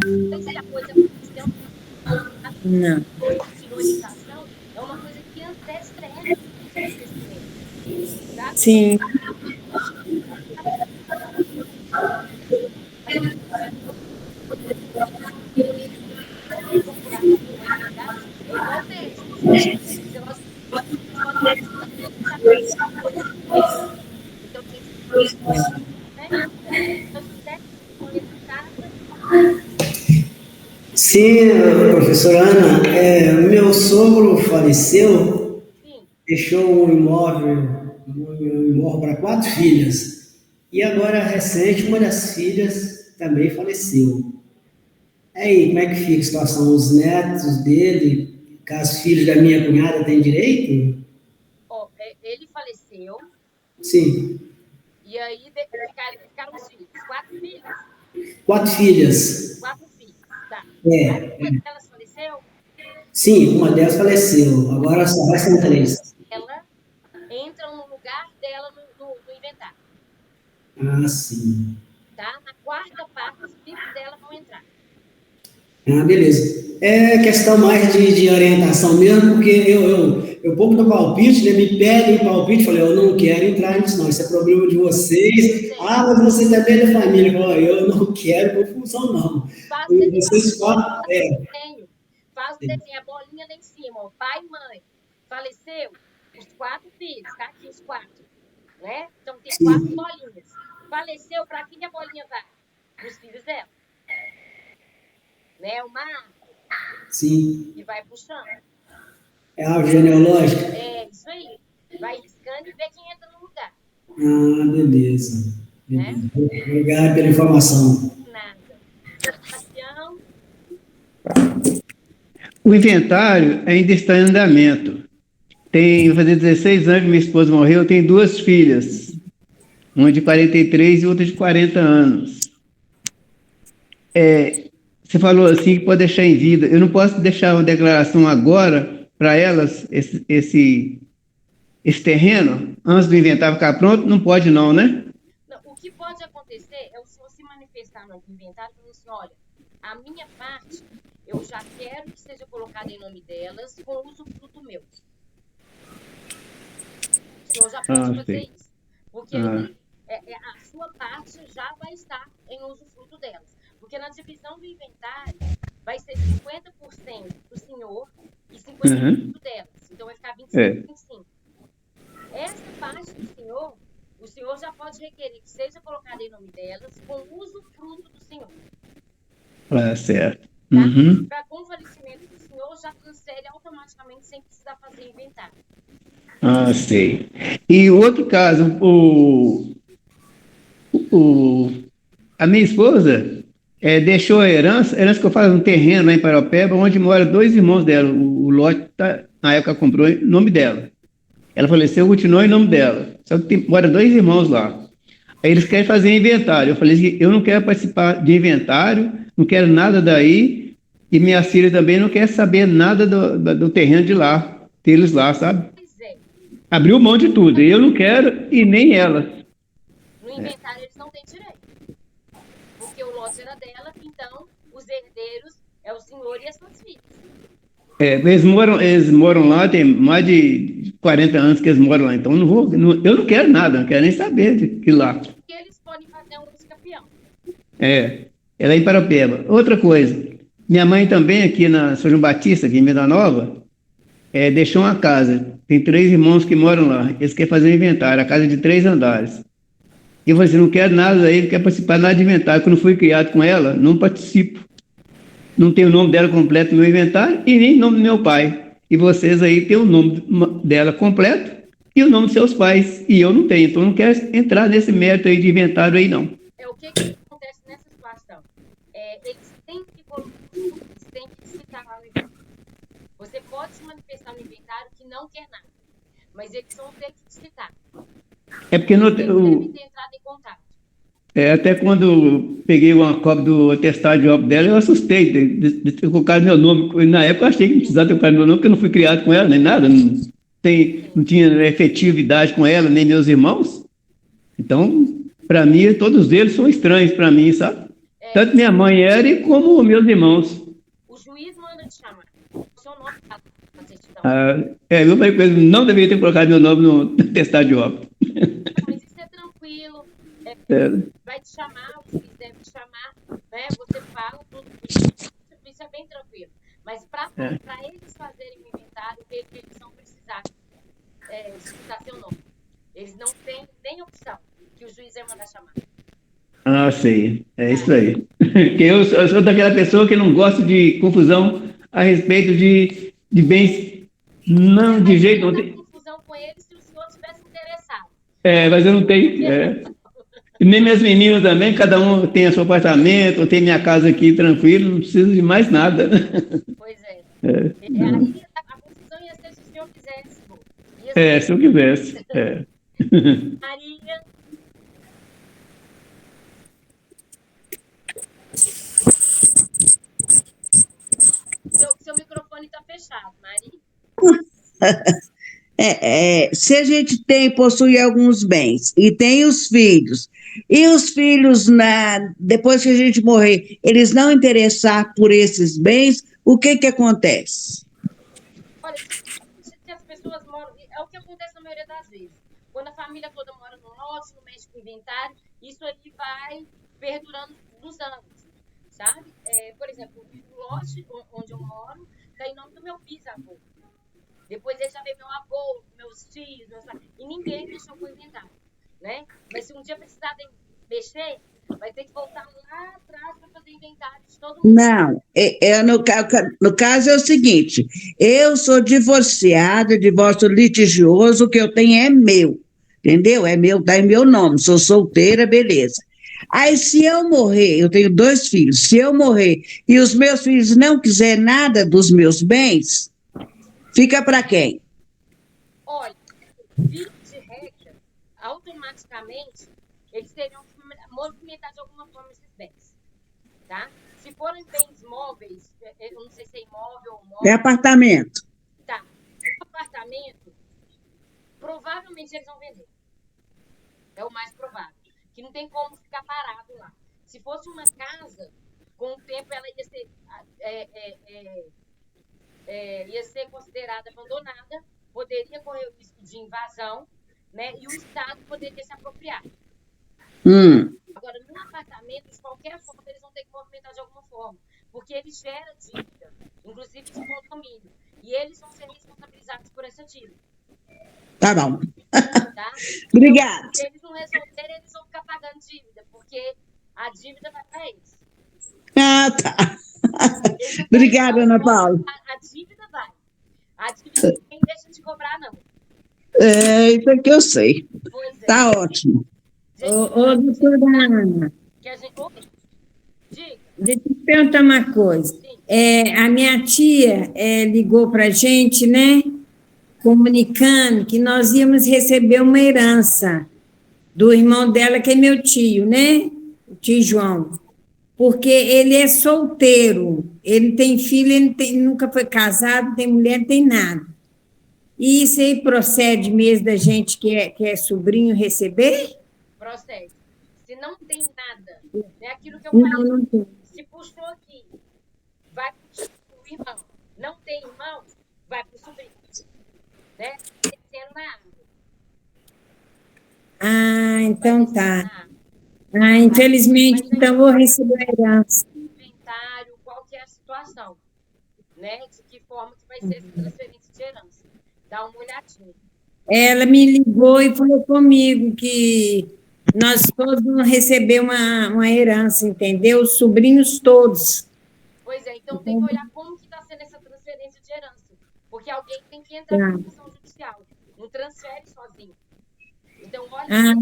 E se a coisa aconteceu, Não. continua a educação, é uma coisa que antecede o crescimento, tá? Sim. Igual mesmo. Se nós então, né? Então, se der casa, Sim, professora Ana, meu sogro faleceu, sim, deixou um imóvel para 4 filhas. E agora, recente, uma das filhas também faleceu. Aí, como é que fica a situação? Os netos dele, caso os filhos da minha cunhada têm direito? ó, ele faleceu, Sim, e aí ficaram os filhos. 4 filhos? 4 filhas. 4 filhos, tá. É, Uma delas faleceu, sim, uma delas faleceu. Agora só restam 3. ela entra no lugar dela no inventário, Ah, sim. tá? Na quarta parte, os filhos dela vão entrar. Ah, beleza. É questão mais de orientação mesmo, porque eu pouco do palpite, né? Me pedem palpite, falei, eu não quero entrar nisso, não. Isso é problema de vocês. Ah, mas você também é da família. Eu falei, eu não quero confusão, não. Faz o Vocês falam. desenho. Faz o desenho, a bolinha lá em cima, ó. Pai e mãe. Faleceu, os 4 filhos, tá aqui os 4. Né? Então tem 4 bolinhas. Faleceu, para quem a bolinha vai? Para os filhos dela. Né? Uma árvore. Sim. E vai puxando. É árvore genealógica? É isso aí. Vai riscando e vê quem entra no lugar. Ah, beleza. Né? Obrigado pela informação. Nada. Sebastião, O inventário ainda está em andamento. Vai fazer 16 anos que minha esposa morreu, eu tenho 2 filhas, uma de 43 e outra de 40 anos. Você falou assim que pode deixar em vida. Eu não posso deixar uma declaração agora para elas, esse terreno, antes do inventário ficar pronto? Não pode não, né? não, o que pode acontecer é o senhor se manifestar no inventário e falar assim, olha, a minha parte, eu já quero que seja colocada em nome delas com usufruto meu. O senhor já pode fazer isso. Porque aí, a sua parte já vai estar em usufruto delas. Porque na divisão do inventário vai ser 50% do senhor e 50% delas. Então vai ficar 25 25. Essa parte do senhor, o senhor já pode requerer que seja colocada em nome delas com usufruto do senhor. Ah, certo. Tá? Uhum. Para com o falecimento do senhor, já cancele automaticamente sem precisar fazer inventário. Ah, sei. E o outro caso, a minha esposa deixou a herança que eu falo, um terreno lá em Paropeba, onde moram 2 irmãos dela. O lote, na época, comprou em nome dela. Ela faleceu, continuou em nome dela. Só que moram 2 irmãos lá. Aí eles querem fazer inventário. Eu falei assim, eu não quero participar de inventário, não quero nada daí, e minha filha também não quer saber nada do terreno de lá, deles lá, sabe? Pois é. Abriu mão de tudo. Eu não quero e nem ela. No inventário eles não têm direito. Porque o lote era dela, então os herdeiros é o senhor e as suas filhas. Eles moram lá, tem mais de 40 anos que eles moram lá, então eu não quero nada, não quero nem saber de lá. E eles podem fazer um escapião. Ela é em Paropeba. Outra coisa, minha mãe também aqui na São João Batista, aqui em Venda Nova, deixou uma casa, tem 3 irmãos que moram lá, eles querem fazer um inventário, a casa é de 3 andares. E eu falei assim, não quero nada daí, não quero participar nada de inventário, quando fui criado com ela, não participo. Não tem o nome dela completo no meu inventário e nem o nome do meu pai. E vocês aí têm o nome dela completo e o nome dos seus pais. E eu não tenho, então eu não quero entrar nesse mérito aí de inventário aí, não. O que acontece nessa situação? eles têm que colocar, eles têm que citar lá no inventário. Você pode se manifestar no inventário que não quer nada, mas eles vão ter que citar. É porque Eles devem ter entrado em contato. até quando peguei uma cópia do atestado de óbito dela, eu assustei de ter colocado meu nome. Na época eu achei que não precisava ter colocado meu nome, porque eu não fui criado com ela, nem nada. Não tinha efetividade com ela, nem meus irmãos. Então, para mim, todos eles são estranhos para mim, sabe? Tanto minha mãe era e como meus irmãos. O juiz manda te chamar. O seu nome está na certidão. Eu falei com ele, não deveria ter colocado meu nome no atestado de óbito. Mas isso é tranquilo. Vai te chamar, o juiz deve te chamar, né? Você fala tudo. Isso é bem tranquilo. Mas para eles fazerem o inventário, eles vão precisar citar seu nome. Eles não têm nem opção que o juiz vai mandar chamar. Sei. É isso aí. Porque eu sou daquela pessoa que não gosta de confusão a respeito de bens. Não, de jeito não tem. Confusão com eles se o senhor tivesse interessado. Mas eu não tenho. Nem minhas meninas também, cada um tem seu apartamento, tem minha casa aqui tranquilo, não preciso de mais nada. Pois é. Aí a confusão ia ser se o senhor quisesse. Se eu quisesse. Maria. Seu microfone está fechado, Maria. Se a gente possui alguns bens e tem os filhos depois que a gente morrer, eles não interessar por esses bens, o que acontece? Olha, se as pessoas moram, é o que acontece na maioria das vezes. Quando a família toda mora no lote, não mexe com o inventário, isso aí vai perdurando nos anos, sabe? Por exemplo, o lote onde eu moro está em nome do meu bisavô. Depois ele já veio meu avô, meus tios, e ninguém mexeu com o inventário, né? Mas se um dia precisar mexer, vai ter que voltar lá atrás para fazer inventário de todo mundo. Não, no caso é o seguinte, eu sou divorciada, divórcio litigioso, o que eu tenho é meu, entendeu? É meu, tá em meu nome, sou solteira, beleza. Aí, se eu morrer, eu tenho 2 filhos, se eu morrer e os meus filhos não quiserem nada dos meus bens, fica para quem? Olha, via de regra, automaticamente, eles teriam que movimentar de alguma forma esses bens, tá? Se forem bens móveis, eu não sei se é imóvel ou móvel. É apartamento. Tá. O apartamento, provavelmente eles vão vender. É o mais provável. Que não tem como ficar parado lá. Se fosse uma casa, com o tempo ela ia ser considerada abandonada, poderia correr o risco de invasão, né? E o Estado poderia se apropriar. Agora, no apartamento, de qualquer forma, eles vão ter que movimentar de alguma forma, porque ele gera dívida, inclusive de condomínio, e eles vão ser responsabilizados por essa dívida. Tá bom. Tá? Obrigada. Então, se eles não resolverem, eles vão ficar pagando dívida, porque a dívida vai para eles. Tá. Obrigada, Ana Paula. A dívida vai. A dívida ninguém deixa de cobrar, não. Isso é que eu sei. Pois é. Tá ótimo. Doutora Ana, Diga. deixa eu te perguntar uma coisa. A minha tia ligou para a gente, né? Comunicando que nós íamos receber uma herança do irmão dela, que é meu tio, né? O tio João. Porque ele é solteiro, ele tem filho, ele nunca foi casado, não tem mulher, não tem nada. E isso aí procede mesmo da gente que é sobrinho receber? Procede. Se não tem nada, é aquilo que eu falei. Não tem. Se puxou aqui, vai para o irmão. Não tem irmão, vai para o sobrinho. Né? Descendo na árvore. Então tá. Infelizmente, então vou receber a herança. Inventário, qual que é a situação, né? De que forma que vai ser essa transferência de herança. Dá uma olhadinha. Ela me ligou e falou comigo que nós todos vamos receber uma herança, entendeu? Os sobrinhos todos. Pois é, então tem que olhar como que está sendo essa transferência de herança. Porque alguém tem que entrar na questão judicial. Não transfere sozinho. Então, olha,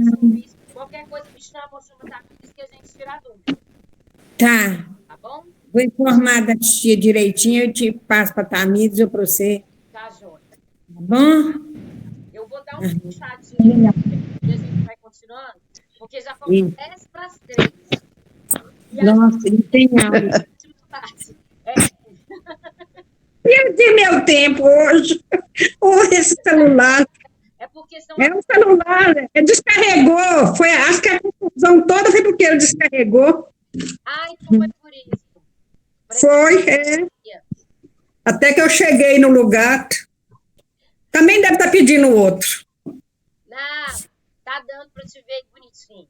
qualquer coisa me chama, ou chama tá, que a gente tira a dúvida. Tá. bom? Vou informar da tia direitinho, eu te passo para a Tamires ou para você, Tá, Jônia. tá bom? Eu vou dar uma puxadinha e a gente vai continuando, porque já faltam 10 para as 3. E a Nossa, ele tem aula. última parte. É, Perdi meu tempo hoje. Esse celular. é porque são. É um celular, descarregou. Foi, acho que a confusão toda foi porque ele descarregou. Ah, então foi por isso. Foi, é. Até que eu cheguei no lugar. Também deve estar pedindo outro. Não, tá dando para te ver bonitinho.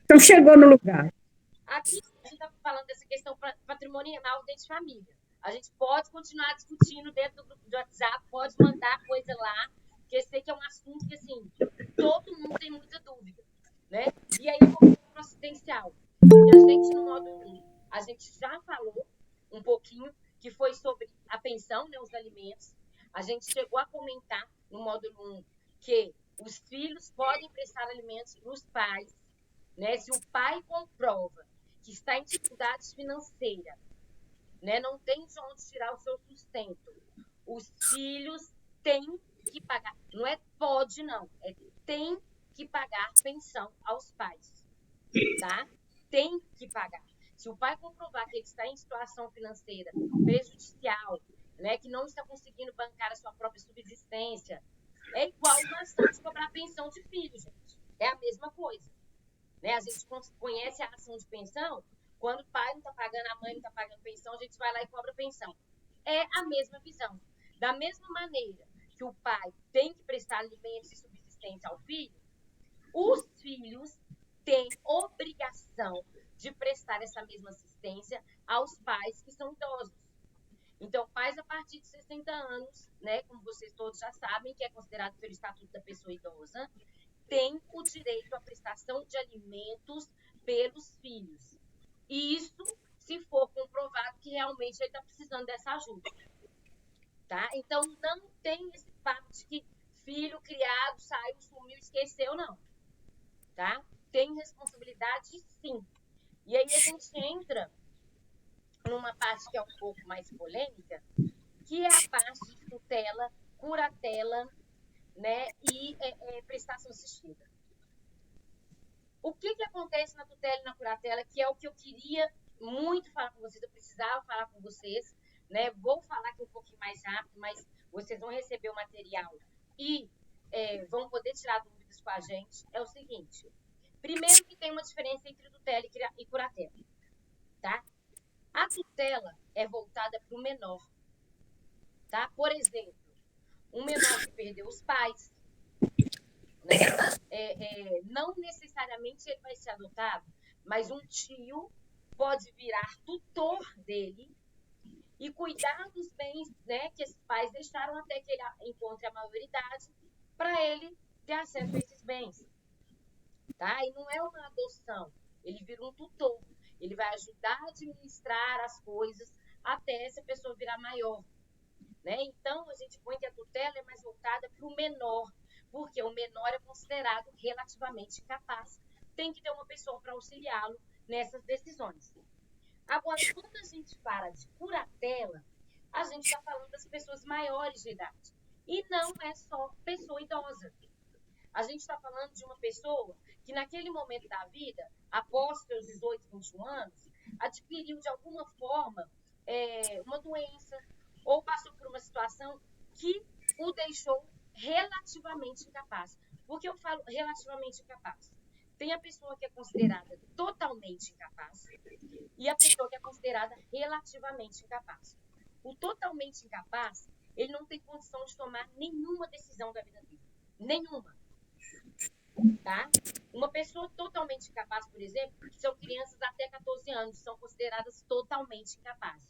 Então chegou no lugar. Aqui a gente está falando dessa questão patrimonial dentro de família. A gente pode continuar discutindo dentro do grupo de WhatsApp, pode mandar coisa lá, porque eu sei que é um assunto que, assim, todo mundo tem muita dúvida, né? E aí eu vou para o assistencial. E a gente, no modo 1, a gente já falou um pouquinho, que foi sobre a pensão, né, os alimentos. A gente chegou a comentar no módulo 1 que os filhos podem prestar alimentos para os pais, né? Se o pai comprova que está em dificuldades financeiras, né? Não tem de onde tirar o seu sustento, os filhos têm que pagar. Não é pode, não. É tem que pagar pensão aos pais. Tá? Tem que pagar. Se o pai comprovar que ele está em situação financeira prejudicial, né, que não está conseguindo bancar a sua própria subsistência, é igual uma ação de cobrar pensão de filho, gente. É a mesma coisa. Né? A gente conhece a ação de pensão, quando o pai não está pagando, a mãe não está pagando pensão, a gente vai lá e cobra pensão. É a mesma visão. Da mesma maneira que o pai tem que prestar alimentos e subsistência ao filho, os filhos têm obrigação de prestar essa mesma assistência aos pais que são idosos. Então, pais a partir de 60 anos, né, como vocês todos já sabem, que é considerado pelo Estatuto da Pessoa Idosa, tem o direito à prestação de alimentos pelos filhos. E isso se for comprovado que realmente ele está precisando dessa ajuda. Tá? Então, não tem esse papo de que filho criado, saiu, sumiu, esqueceu, não. Tá? Tem responsabilidade, sim. E aí a gente entra numa parte que é um pouco mais polêmica, que é a parte de tutela, curatela, né, e prestação assistida. O que acontece na tutela e na curatela, que é o que eu queria muito falar com vocês, eu precisava falar com vocês, né? Vou falar aqui um pouquinho mais rápido, mas vocês vão receber o material e vão poder tirar dúvidas com a gente. É o seguinte, primeiro que tem uma diferença entre tutela e curatela, tá? A tutela é voltada para o menor, tá? Por exemplo, um menor que perdeu os pais, né? Não necessariamente ele vai ser adotado, mas um tio pode virar tutor dele e cuidar dos bens, né, que esses pais deixaram até que ele encontre a maioridade para ele ter acesso a esses bens. Tá? E não é uma adoção, ele vira um tutor. Ele vai ajudar a administrar as coisas até essa pessoa virar maior. Né? Então, a gente põe que a tutela é mais voltada para o menor, porque o menor é considerado relativamente capaz. Tem que ter uma pessoa para auxiliá-lo nessas decisões. Agora, quando a gente fala de curatela, a gente está falando das pessoas maiores de idade. E não é só pessoa idosa. A gente está falando de uma pessoa que naquele momento da vida, após seus 18, 21 anos, adquiriu de alguma forma uma doença ou passou por uma situação que o deixou relativamente incapaz. Por que eu falo relativamente incapaz? Tem a pessoa que é considerada totalmente incapaz e a pessoa que é considerada relativamente incapaz. O totalmente incapaz, ele não tem condição de tomar nenhuma decisão da vida dele. Nenhuma. Tá? Uma pessoa totalmente incapaz, por exemplo, que são crianças até 14 anos, são consideradas totalmente incapazes.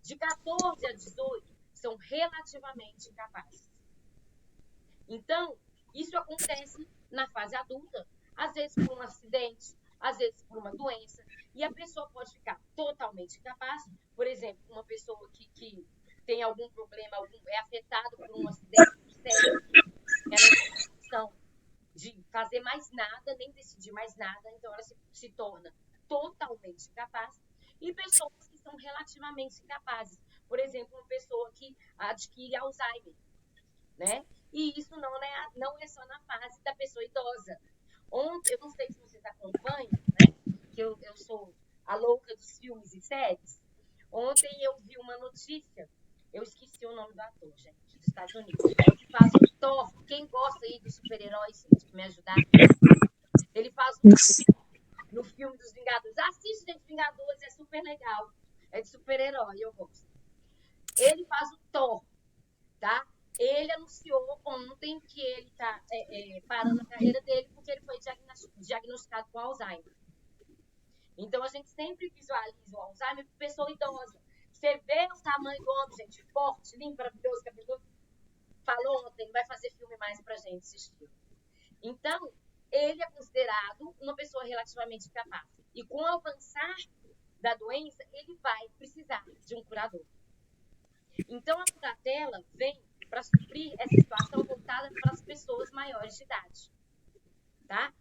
De 14 a 18, são relativamente incapazes. Então, isso acontece na fase adulta, às vezes por um acidente, às vezes por uma doença, e a pessoa pode ficar totalmente incapaz. Por exemplo, uma pessoa que tem algum problema, é afetada por um acidente sério, ela não tem condição de fazer mais nada, nem decidir mais nada, então ela se torna totalmente incapaz. e pessoas que são relativamente incapazes. Por exemplo, uma pessoa que adquire Alzheimer, né? E isso não é só na fase da pessoa idosa. Ontem, eu não sei se vocês acompanham, né? Que eu sou a louca dos filmes e séries. Ontem eu vi uma notícia, eu esqueci o nome do ator, gente, dos Estados Unidos. Ele faz o Thor. Quem gosta aí dos super-heróis, gente, me ajudar? Ele faz o Thor no filme dos Vingadores. Assiste, gente, Vingadores, é super legal. É de super-herói, eu gosto. Ele faz o Thor, tá? Ele anunciou ontem que ele está parando a carreira dele porque ele foi diagnosticado com Alzheimer. Então, a gente sempre visualiza o Alzheimer por pessoa idosa. Você vê o tamanho do homem, gente, forte, lindo, maravilhoso, cabeludo. Falou ontem, vai fazer filme mais pra gente assistir. Então, ele é considerado uma pessoa relativamente capaz. E com o avançar da doença, ele vai precisar de um curador. Então, a curatela vem para suprir essa situação voltada para as pessoas maiores de idade. Tá?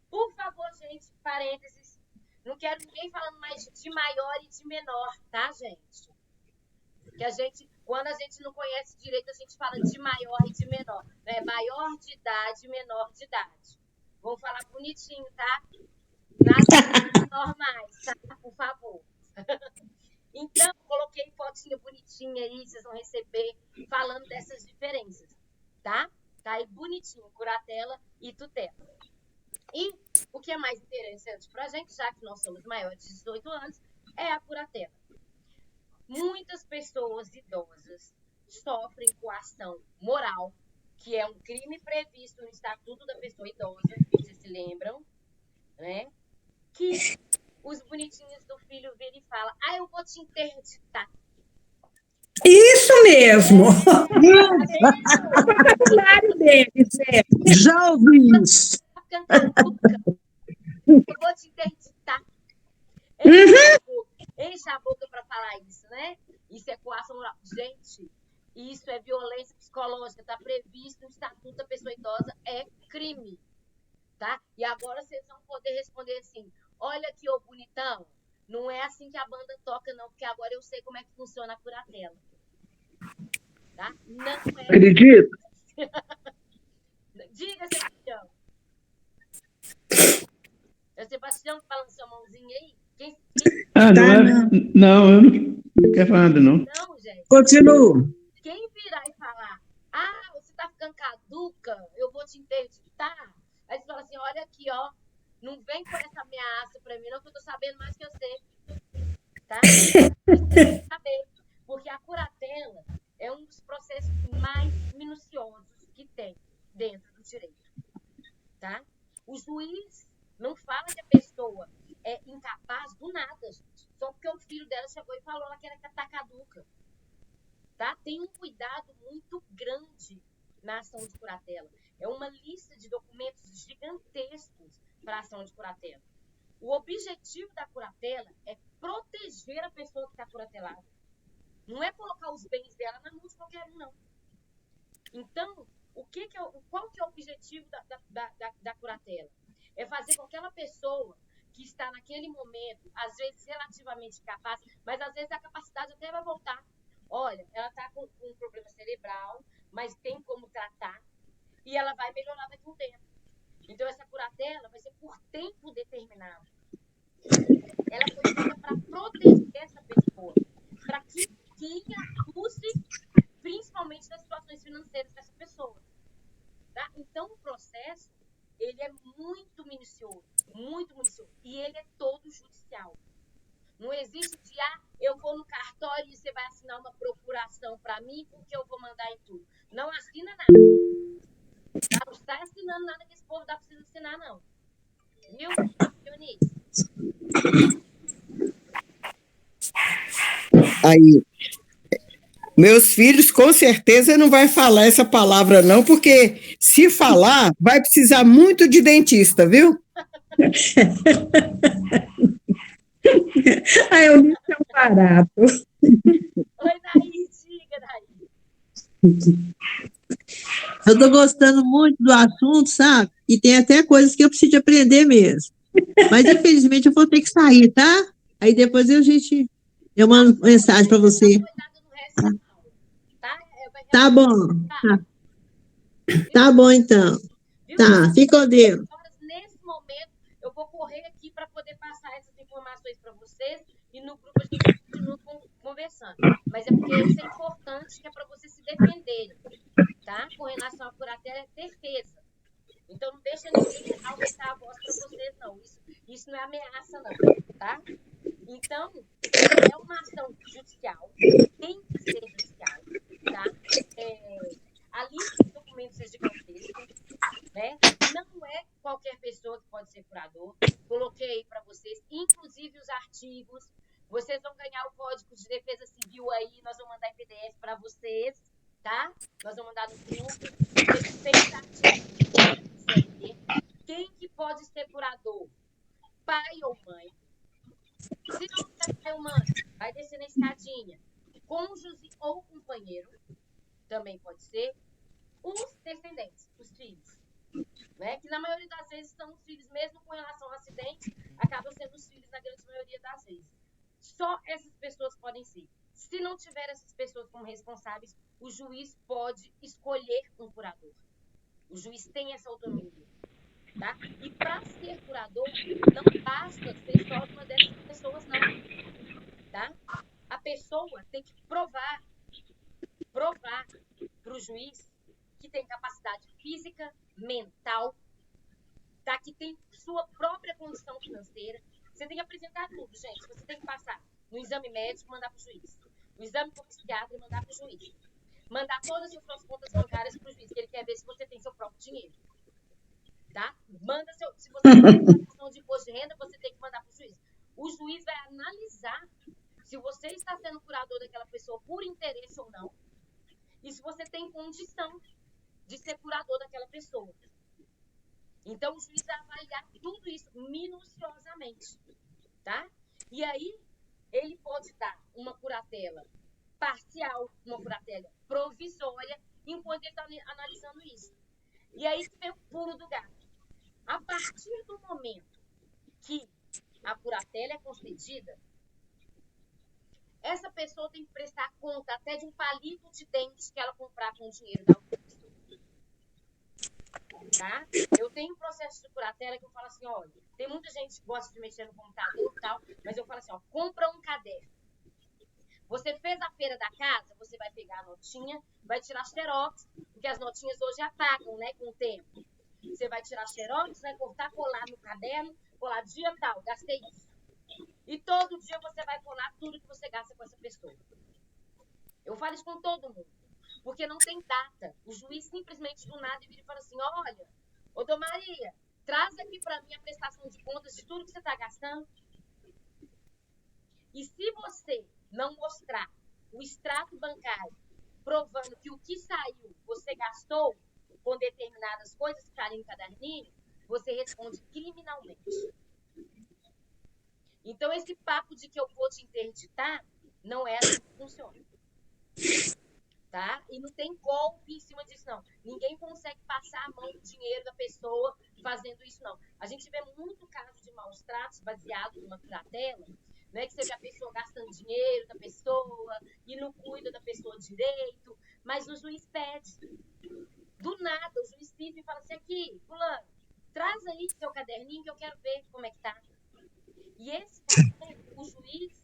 Por favor, gente, parênteses. Não quero ninguém falando mais de maior e de menor, tá, gente? Que quando a gente não conhece direito, a gente fala de maior e de menor. Né? Maior de idade, menor de idade. Vamos falar bonitinho, tá? Nada de normais, tá? Por favor. Então, coloquei fotinha bonitinha aí, vocês vão receber, falando dessas diferenças, tá? Tá aí bonitinho, curatela e tutela. E o que é mais interessante pra gente, já que nós somos maiores de 18 anos, é a curatela. Muitas pessoas idosas sofrem coação moral, que é um crime previsto no Estatuto da Pessoa Idosa, vocês se lembram, né? Que os bonitinhos do filho viram e falam, eu vou te interditar. Isso mesmo! Já ouvi isso. Eu vou te interditar. Enche a boca para falar isso, né? Isso é coação moral. Gente, isso é violência psicológica, está previsto no Estatuto da Pessoa Idosa, é crime. Tá? E agora vocês vão poder responder assim, olha aqui, ô bonitão, não é assim que a banda toca, não, porque agora eu sei como é que funciona a curatela. Tá? Não é. Acredito. Diga, Sebastião. É o Sebastião que balançou a mãozinha aí? Não, eu não quero falar nada, não. Não, gente. Continua. Quem virar e falar, você tá ficando caduca, eu vou te interditar. Aí você fala assim, olha aqui, ó, não vem com essa ameaça pra mim, não, que eu tô sabendo mais que eu sei. Tá? Saber. Porque a curatela é um dos processos mais minuciosos que tem dentro do direito. Tá? O juiz não fala que a pessoa é incapaz do nada, gente. Só porque o filho dela chegou e falou que ela tá caduca. Tá? Tem um cuidado muito grande na ação de curatela. É uma lista de documentos gigantescos para a ação de curatela. O objetivo da curatela é proteger a pessoa que está curatelada. Não é colocar os bens dela na mão de qualquer um, não. Então, qual que é o objetivo da curatela? É fazer com que aquela pessoa que está naquele momento, às vezes relativamente capaz, mas às vezes a capacidade até vai voltar. Olha, ela está com um problema cerebral, mas tem como tratar, e ela vai melhorar daqui a um tempo. Então, essa curatela vai ser por tempo determinado. Ela foi feita para proteger essa pessoa, para que abuse, principalmente das situações financeiras dessa pessoa. Tá? Então, o processo, ele é muito minucioso, e ele é todo judicial. Não existe de, eu vou no cartório e você vai assinar uma procuração para mim porque eu vou mandar em tudo. Não assina nada. Tá? Não está assinando nada que esse povo dá para assinar, não. Viu, Dionísio? Aí, meus filhos com certeza não vai falar essa palavra não, porque se falar, vai precisar muito de dentista, viu? Eu disse é um barato. Oi, Daí, diga, Daí. Eu estou gostando muito do assunto, sabe? E tem até coisas que eu preciso de aprender mesmo. Mas, infelizmente, eu vou ter que sair, tá? Aí depois eu mando mensagem para você. Dá uma olhada no resto da aula, tá? Tá bom. Tá bom, então. Viu? Tá, fica com Deus. Nesse momento, eu vou correr aqui para poder passar essas informações para vocês e no grupo a gente continua conversando. Mas é porque isso é importante, que é para vocês se defenderem, tá? Com relação à curatela, é defesa. Então, não deixa ninguém aumentar a voz para vocês, não. Isso não é ameaça, não, tá? Então, é uma ação judicial, tem que ser judicial, tá? A lista de documentos é gigantesca, né? Não é qualquer pessoa que pode ser curador. Coloquei aí para vocês, inclusive os artigos. Vocês vão ganhar o Código de Defesa Civil aí, nós vamos mandar em PDF para vocês, tá? Nós vamos mandar no grupo. Quem que pode ser curador? Pai ou mãe? Se não tiver pai ou mãe, vai descer na escadinha. Cônjuge ou companheiro, também pode ser. Os descendentes, os filhos, né? Que na maioria das vezes são os filhos, mesmo com relação ao acidente, acabam sendo os filhos na grande maioria das vezes. Só essas pessoas podem ser. Se não tiver essas pessoas como responsáveis, o juiz pode escolher um curador. O juiz tem essa autonomia, tá? E para ser curador, não basta ser só uma dessas pessoas, não, tá? A pessoa tem que provar para o juiz que tem capacidade física, mental, tá? Que tem sua própria condição financeira. Você tem que apresentar tudo, gente. Você tem que passar no exame médico, mandar para o juiz. No exame com o psiquiatra, mandar para o juiz. Mandar todas as suas contas bancárias para o juiz, que ele quer ver se você tem seu próprio dinheiro. Tá? Se você tem declaração de imposto de renda, você tem que mandar para o juiz. O juiz vai analisar se você está sendo curador daquela pessoa por interesse ou não. E se você tem condição de ser curador daquela pessoa. Então, o juiz vai avaliar tudo isso minuciosamente, tá? E aí, ele pode dar uma curatela parcial, uma curatela provisória, enquanto ele está analisando isso. E aí que vem o pulo do gato. A partir do momento que a curatela é concedida, essa pessoa tem que prestar conta até de um palito de dente que ela comprar com o dinheiro da outra pessoa. Tá? Eu tenho um processo de curatela que eu falo assim, olha, tem muita gente que gosta de mexer no computador e tal, mas eu falo assim, ó, compra um caderno. Você fez a feira da casa, você vai pegar a notinha, vai tirar xerox, porque as notinhas hoje apagam, né, com o tempo. Você vai tirar xerox, vai cortar, colar no caderno, colar dia tal, gastei isso. E todo dia você vai colar tudo que você gasta com essa pessoa. Eu falo isso com todo mundo. Porque não tem data. O juiz simplesmente do nada vira e fala assim, olha, ô Dona Maria, traz aqui para mim a prestação de contas de tudo que você está gastando. E se você não mostrar o extrato bancário provando que o que saiu você gastou com determinadas coisas que estarem no caderninho, você responde criminalmente. Então, esse papo de que eu vou te interditar não é assim que funciona. Tá? E não tem golpe em cima disso, não. Ninguém consegue passar a mão no dinheiro da pessoa fazendo isso, não. A gente vê muito caso de maus tratos baseado numa curatela, né? Que você vê a pessoa gastando dinheiro da pessoa e não cuida da pessoa direito, mas o juiz pede. Do nada, o juiz pede e fala assim, aqui, fulano, traz aí seu caderninho que eu quero ver como é que tá. E esse caderno, o juiz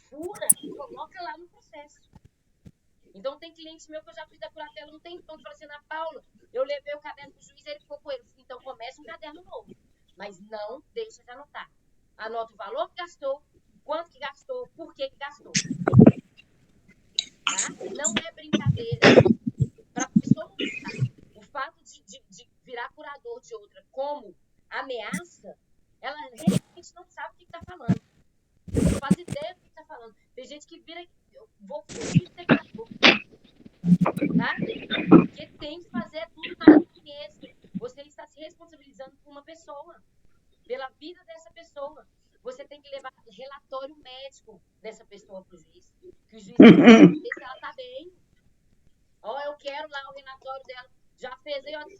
fura e coloca lá no processo. Então, tem cliente meu que eu já fiz da curatela um tempão, que fala assim, Ana Paula, eu levei o caderno pro juiz e ele ficou com ele. Então, começa um caderno novo. Mas não deixa de anotar. Anota o valor que gastou, quanto que gastou, por que gastou. Tá? Não é brincadeira. Para a pessoa não gostar. O fato de virar curador de outra como ameaça, ela realmente não sabe o que está falando. Não faz ideia do que está falando. Tem gente que vira... Eu vou fugir de ser curador. Tá? Porque tem que fazer tudo na consciência. Você está se responsabilizando por uma pessoa, pela vida dessa pessoa. Você tem que levar relatório médico dessa pessoa para o juiz. Que o juiz tem que saber se ela está bem. Ó, eu quero lá o relatório dela. Já fez aí, ó, 6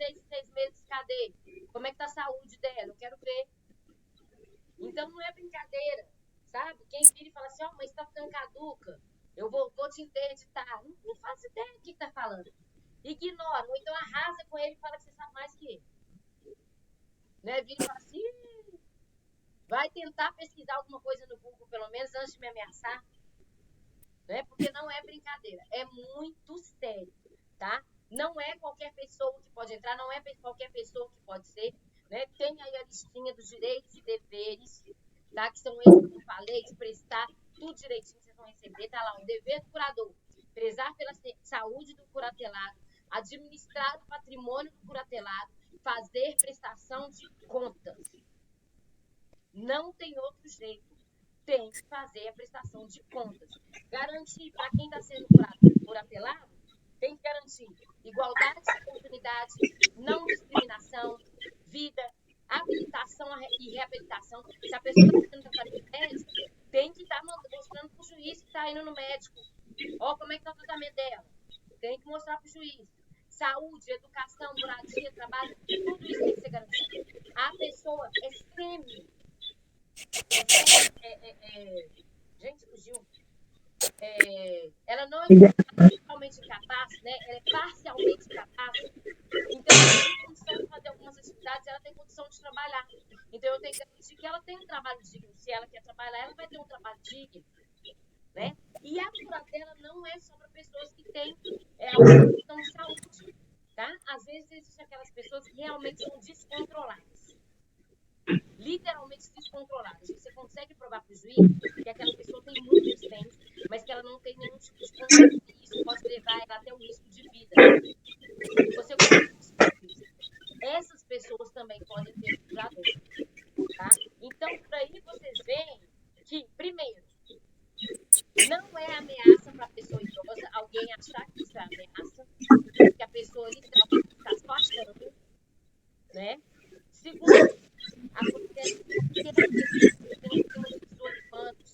meses, cadê? Como é que tá a saúde dela? Eu quero ver. Então, não é brincadeira. sabe? Quem vira e fala assim, mas tá ficando caduca, eu vou te interditar. Não faço ideia do que tá falando. Ignora, ou então arrasa com ele e fala que você sabe mais que ele. Né? Vira e fala assim, vai tentar pesquisar alguma coisa no Google, pelo menos, antes de me ameaçar. Né? Porque não é brincadeira, é muito sério, tá? Não é qualquer pessoa que pode entrar, não é qualquer pessoa que pode ser, né? Tem aí a listinha dos direitos e deveres, tá? Que são esses que eu falei, de prestar tudo direitinho, vocês vão receber, tá lá, o dever do curador, prezar pela saúde do curatelado, administrar o patrimônio do curatelado, fazer prestação de contas. Não tem outro jeito. Tem que fazer a prestação de contas. Garantir para quem está sendo curatelado, tem que garantir igualdade de oportunidade, não discriminação, vida, habilitação e reabilitação. Se a pessoa está sendo tratada de médico, tem que estar mostrando para o juiz que está indo no médico. Ó, como é que está o tratamento dela? Tem que mostrar para o juiz. Saúde, educação, moradia, trabalho, tudo isso tem que ser garantido. A pessoa é gente, fugiu. Ela não é totalmente incapaz, né? Ela é parcialmente incapaz. Então, ela tem condição de fazer algumas atividades, ela tem condição de trabalhar. Então, eu tenho que garantir que ela tem um trabalho digno. Se ela quer trabalhar, ela vai ter um trabalho digno. Né? E a curatela não é só para pessoas que têm alguma questão de saúde. Tá? Às vezes, existem aquelas pessoas que realmente são descontroladas. Literalmente descontroladas. Você consegue provar para o juiz que aquela pessoa tem muitos bens, mas que ela não tem nenhum tipo de controle. E isso pode levar ela até o risco de vida. Você consegue descobrir. Essas pessoas também podem ter curador. Tá? Então, por aí vocês veem que, primeiro, não é ameaça para a pessoa idosa alguém achar que isso é ameaça, que a pessoa literalmente está só achando. Né? Segundo, a proteção tem uma pessoa de panos.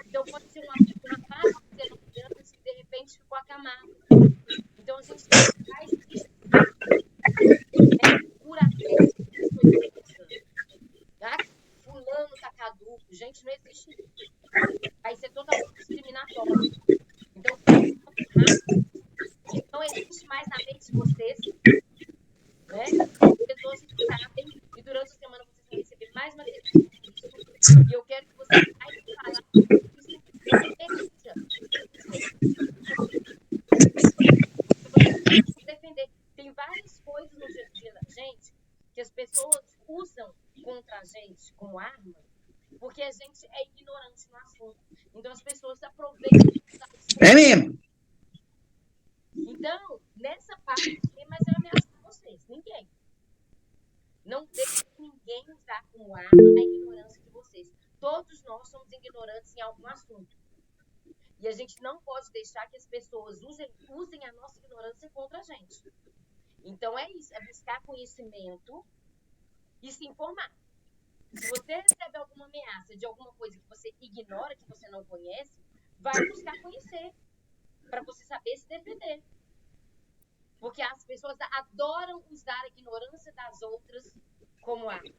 Então, pode ser uma fase de ser criança que de repente ficou acamada. Então, a gente faz isso. Curatela, tá? Fulano tá caduco. Gente, não existe isso. Vai ser totalmente discriminatório. Então, isso não existe mais na mente de vocês. Né? As pessoas que sabem, e durante a semana vocês vão receber mais material sobre isso. E eu quero que vocês saiam e falar isso. Defender. Tem várias coisas no dia a dia da gente que as pessoas usam contra a gente como arma, porque a gente é ignorante no assunto. Então as pessoas aproveitam. É mesmo. Então, nessa parte, ninguém mais vai ameaçar vocês. Ninguém. Não deixe ninguém usar como arma a ignorância de vocês. Todos nós somos ignorantes em algum assunto. E a gente não pode deixar que as pessoas usem a nossa ignorância contra a gente. Então é isso, é buscar conhecimento e se informar. Se você recebe alguma ameaça de alguma coisa que você ignora, que você não conhece, vai buscar conhecer, para você saber se defender. Porque as pessoas adoram usar a ignorância das outras como arma.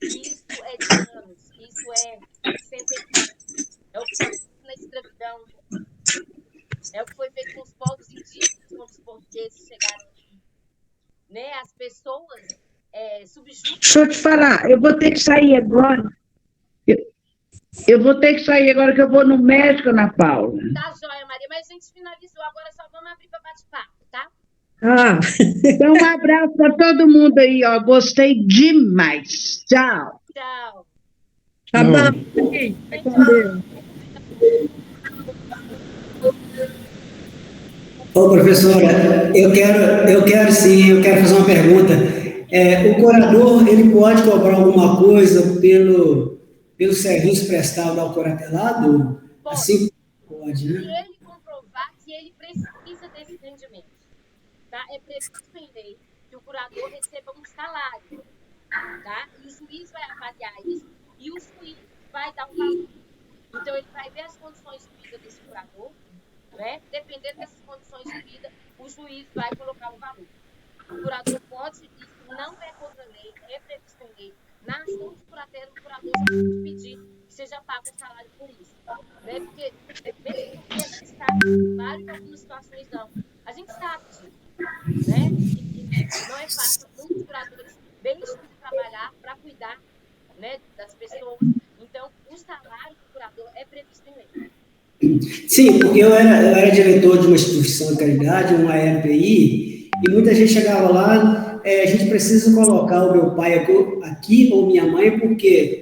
Isso é de anos, isso é centenário. É o que foi feito na escravidão. É o que foi feito com os povos indígenas quando os portugueses chegaram aqui. Né? As pessoas subjugam. Deixa eu te falar, eu vou ter que sair agora. Eu vou ter que sair agora que eu vou no médico, Ana Paula. Tá joia, Maria, mas a gente finalizou. Agora só vamos abrir para bate-papo, tá? Então, um abraço para todo mundo aí, ó. Gostei demais. Tchau. Tchau. Tá bom. Fique com Deus. Ô, professora, eu quero fazer uma pergunta. O curador, ele pode cobrar alguma coisa pelo serviço prestado ao curatelado? Pode. Assim pode, né? Se ele comprovar que ele precisa desse rendimento, tá? É previsto em lei que o curador receba um salário, tá? E o juiz vai avaliar isso e o juiz vai dar um valor. Então, ele vai ver as condições de vida desse curador, né? Dependendo dessas condições de vida, o juiz vai colocar um valor. O curador pode, isso não é contra a lei, é previsto em lei. Na ação de curatela, o curador já pode pedir que você já paga um salário por isso, né? Porque mesmo porque a gente sabe, claro, em algumas situações não, a gente sabe disso, né? E não é fácil, muitos curadores deixam de trabalhar para cuidar, né, das pessoas. Então, o salário do curador é previsto em lei. Sim, porque eu era diretor de uma instituição de caridade, uma EPI, e muita gente chegava lá, a gente precisa colocar o meu pai aqui ou minha mãe, porque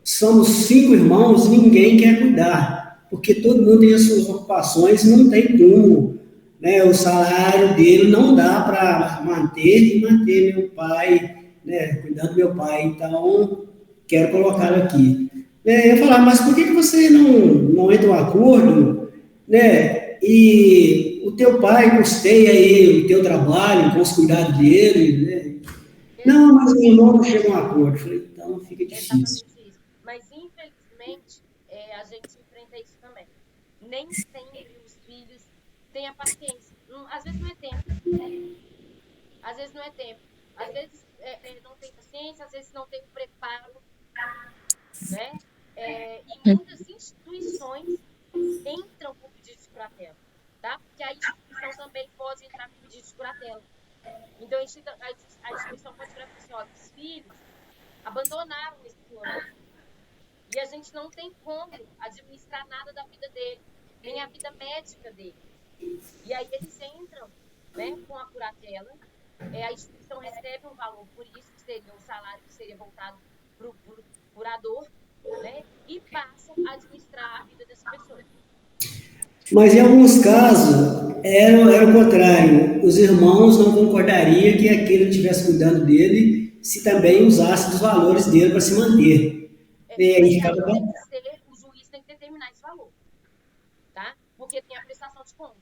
somos 5 irmãos e ninguém quer cuidar, porque todo mundo tem as suas ocupações e não tem como, né, o salário dele não dá para manter meu pai, né, cuidando do meu pai, então quero colocá-lo aqui. Eu falar, mas por que você não entra um acordo, né? E o teu pai custeia aí o teu trabalho, com os cuidados dele, né? Não, mas meu irmão não chega a um acordo. Eu falei, então fica difícil. Exatamente isso. Mas, infelizmente, a gente enfrenta isso também. Nem sempre os filhos têm a paciência. Às vezes não é tempo. Às vezes não é tempo. Às vezes não tem paciência, às vezes não tem o preparo, né? E muitas instituições entram com pedido de curatela, tá? Porque a instituição também pode entrar com pedido de curatela. Então, a instituição pode virar assim, ó, os filhos abandonaram esse ano. E a gente não tem como administrar nada da vida dele, nem a vida médica dele. E aí eles entram, né, com a curatela, a instituição recebe um valor por isso, que seria um salário que seria voltado para o curador, né, e passam a administrar a vida dessa pessoa. Mas em alguns casos era o contrário. Os irmãos não concordariam que aquele estivesse cuidando dele se também usasse os valores dele para se manter. O juiz tem que determinar esse valor, tá? Porque tem a prestação de conta.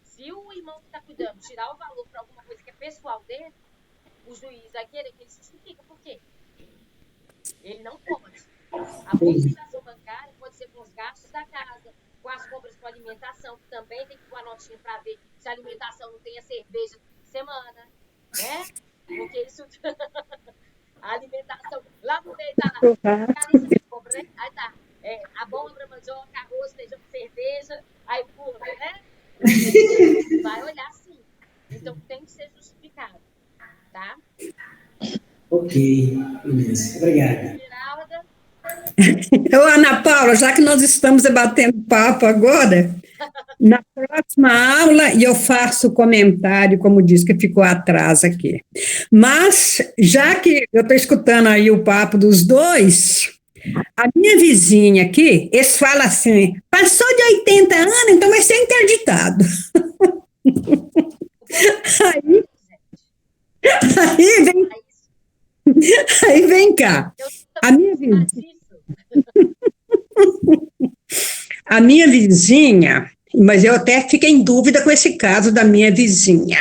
Se o irmão que está cuidando tirar o valor para alguma coisa que é pessoal dele, o juiz vai querer que ele justifique por quê. Ele não pode. A movimentação bancária pode ser com os gastos da casa, com as compras com alimentação, que também tem que pôr a notinha para ver se a alimentação não tem a cerveja de semana, né? Porque isso... a alimentação lá no meio da carência de compra, né? Aí tá, abóbora, mandioca, arroz, feijão, cerveja, aí pula, né? Vai olhar sim. Então tem que ser justificado, tá? Ok, beleza. Obrigada. Ô, Ana Paula, já que nós estamos debatendo papo agora, na próxima aula eu faço o comentário, como disse, que ficou atrás aqui. Mas, já que eu estou escutando aí o papo dos dois, a minha vizinha aqui, eles falam assim, passou de 80 anos, então vai ser interditado. Aí vem cá. A minha vizinha, mas eu até fiquei em dúvida com esse caso da minha vizinha.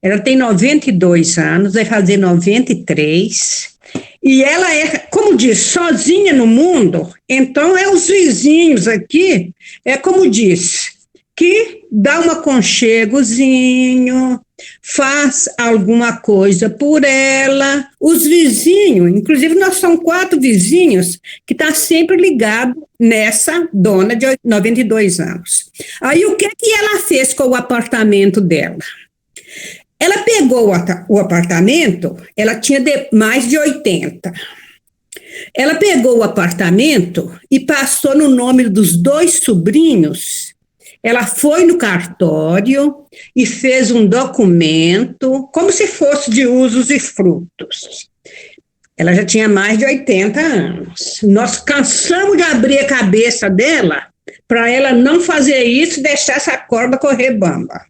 Ela tem 92 anos, vai fazer 93, e ela é, como diz, sozinha no mundo, então os vizinhos aqui, como diz, que dá um aconchegozinho, faz alguma coisa por ela. Os vizinhos, inclusive nós somos 4 vizinhos que estão sempre ligados nessa dona de 92 anos. Aí o que ela fez com o apartamento dela? Ela pegou o apartamento, ela tinha mais de 80. Ela pegou o apartamento e passou no nome dos 2 sobrinhos. Ela foi no cartório e fez um documento, como se fosse de usos e frutos. Ela já tinha mais de 80 anos. Nós cansamos de abrir a cabeça dela para ela não fazer isso e deixar essa corda correr bamba.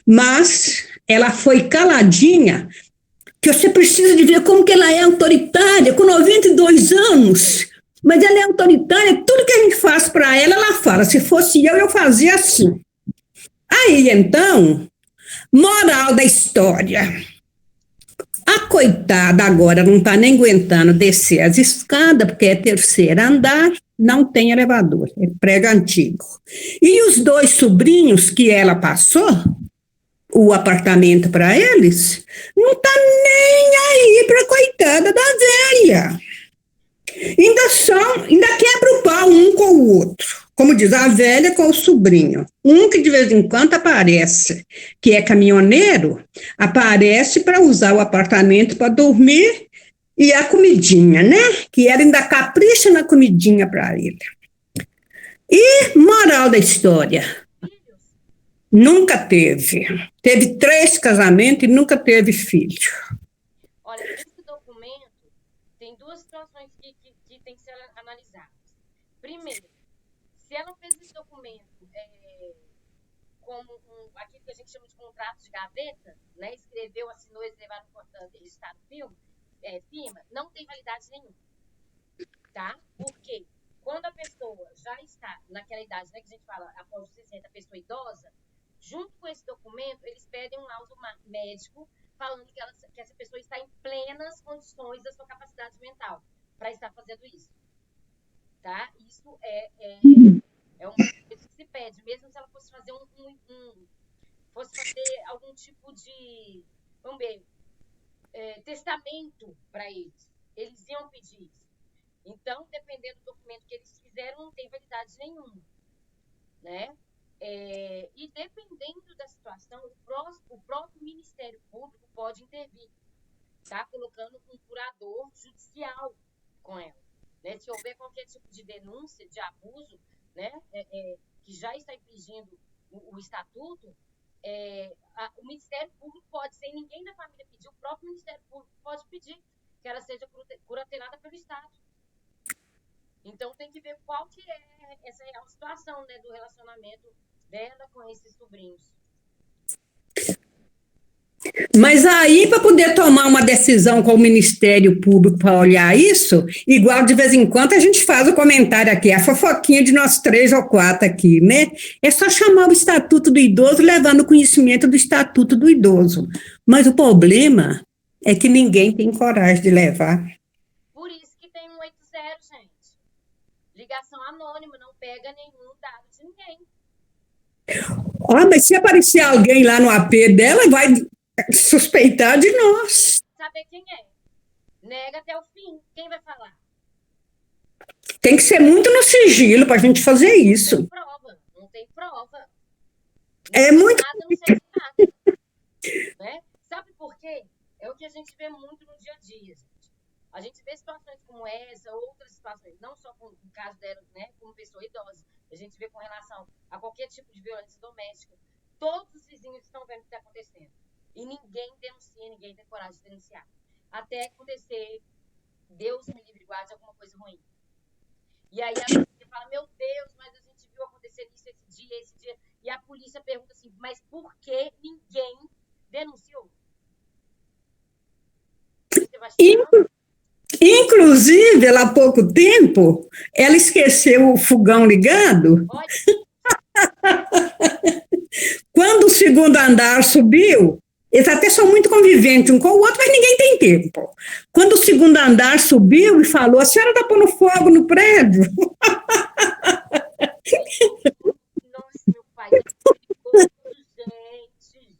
Mas ela foi caladinha, que você precisa de ver como que ela é autoritária, com 92 anos. Mas ela é autoritária, tudo que a gente faz para ela, ela fala, se fosse eu fazia assim. Aí, então, moral da história. A coitada agora não está nem aguentando descer as escadas, porque é 3º andar, não tem elevador, é prédio antigo. E os 2 sobrinhos que ela passou, o apartamento para eles, não está nem aí para a coitada da velha. Ainda quebra o pau um com o outro. Como diz, a velha com o sobrinho. Um que de vez em quando aparece, que é caminhoneiro, aparece para usar o apartamento para dormir e a comidinha, né? Que ela ainda capricha na comidinha para ele. E moral da história, nunca teve. Teve 3 casamentos e nunca teve filho. Olha, esse documento tem 2 situações que tem que ser analisadas. Primeiro, se ela fez esse documento como aquilo que a gente chama de contrato de gaveta, né? Escreveu, assinou, eles levaram no registrado firma, não tem validade nenhuma. Tá? Por quê? Quando a pessoa já está naquela idade, né, que a gente fala, após os 60, a pessoa idosa, junto com esse documento, eles pedem um laudo médico falando que essa pessoa está em plenas condições da sua capacidade mental para estar fazendo isso. Tá? Isso é uma coisa que se pede, mesmo se ela fosse fazer fosse fazer algum tipo de, vamos ver, testamento para eles. Eles iam pedir isso. Então, dependendo do documento que eles fizeram, não tem validade nenhuma, né? E dependendo da situação, o próprio Ministério Público pode intervir, tá? Colocando um curador judicial com ela, né? Se houver qualquer tipo de denúncia de abuso, né? Que já está infringindo o estatuto, o Ministério Público pode, sem ninguém da família pedir, o próprio Ministério Público pode pedir que ela seja curatelada pelo Estado. Então, tem que ver qual que é essa real situação, né, do relacionamento dela com esses sobrinhos. Mas aí, para poder tomar uma decisão com o Ministério Público para olhar isso, igual de vez em quando a gente faz o comentário aqui, a fofoquinha de nós 3 ou 4 aqui, né? É só chamar o Estatuto do Idoso, levando o conhecimento do Estatuto do Idoso. Mas o problema é que ninguém tem coragem de levar. Por isso que tem 180, gente. Ligação anônima, não pega nenhum dado de ninguém. Mas se aparecer alguém lá no AP dela, vai suspeitar de nós. Saber quem é. Nega até o fim. Quem vai falar? Tem que ser muito no sigilo para a gente fazer isso. Não tem prova. É muito. Nada, não serve nada. Né? Sabe por quê? É o que a gente vê muito no dia a dia, gente. A gente vê situações como essa, outras situações, não só com o caso dela, né, como pessoa idosa, a gente vê com relação a qualquer tipo de violência doméstica. Todos os vizinhos estão vendo o que está acontecendo. E ninguém denuncia, ninguém tem coragem de denunciar. Até acontecer, Deus me livre e guarde, alguma coisa ruim. E aí a polícia fala, meu Deus, mas a gente viu acontecer isso esse dia. E a polícia pergunta assim, mas por que ninguém denunciou? Inclusive, ela há pouco tempo, ela esqueceu o fogão ligado. Quando o 2º andar subiu, eles até são muito conviventes um com o outro, mas ninguém tem tempo. Quando o 2º andar subiu e falou, a senhora está pondo fogo no prédio? Nossa, meu pai,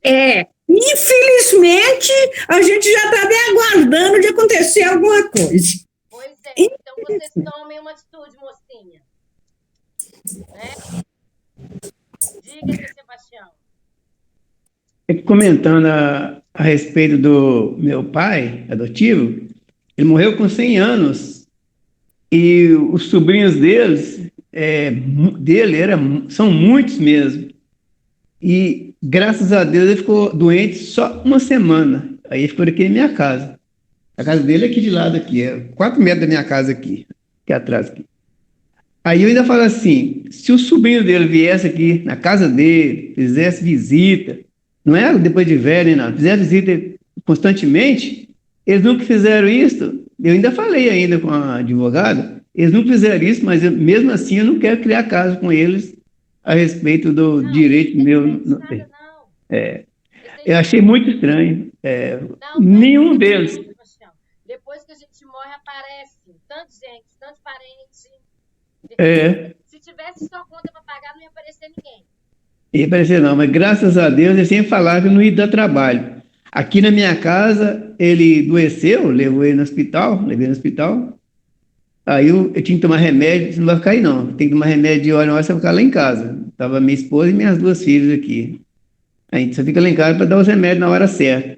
gente. Infelizmente, a gente já está bem aguardando de acontecer alguma coisa. Pois é, então vocês tomem uma atitude, mocinha. Né? Diga, Sebastião. Comentando a respeito do meu pai adotivo, ele morreu com 100 anos e os sobrinhos dele são muitos mesmo. E, graças a Deus, ele ficou doente só uma semana. Aí ele ficou aqui na minha casa. A casa dele é aqui de lado, aqui, 4 metros da minha casa aqui atrás. Aqui. Aí eu ainda falo assim, se o sobrinho dele viesse aqui na casa dele, fizesse visita, não é depois de velho, não, fizesse visita constantemente, eles nunca fizeram isso. Eu ainda falei ainda com a advogada, eles nunca fizeram isso, mas mesmo assim eu não quero criar caso com eles a respeito do direito meu. Eu achei muito estranho. Nenhum deles. Depois que a gente morre, aparece tanta gente, tantos parentes. Se tivesse só conta para pagar, não ia aparecer ninguém. Ia aparecer não, mas graças a Deus ele sempre falava que não ia dar trabalho. Aqui na minha casa, ele adoeceu, levei no hospital, Aí eu tinha que tomar remédio, você não vai ficar aí não, tem que tomar remédio de hora em hora, você vai ficar lá em casa. Tava minha esposa e minhas 2 filhas aqui. Aí você fica lá em casa para dar os remédios na hora certa.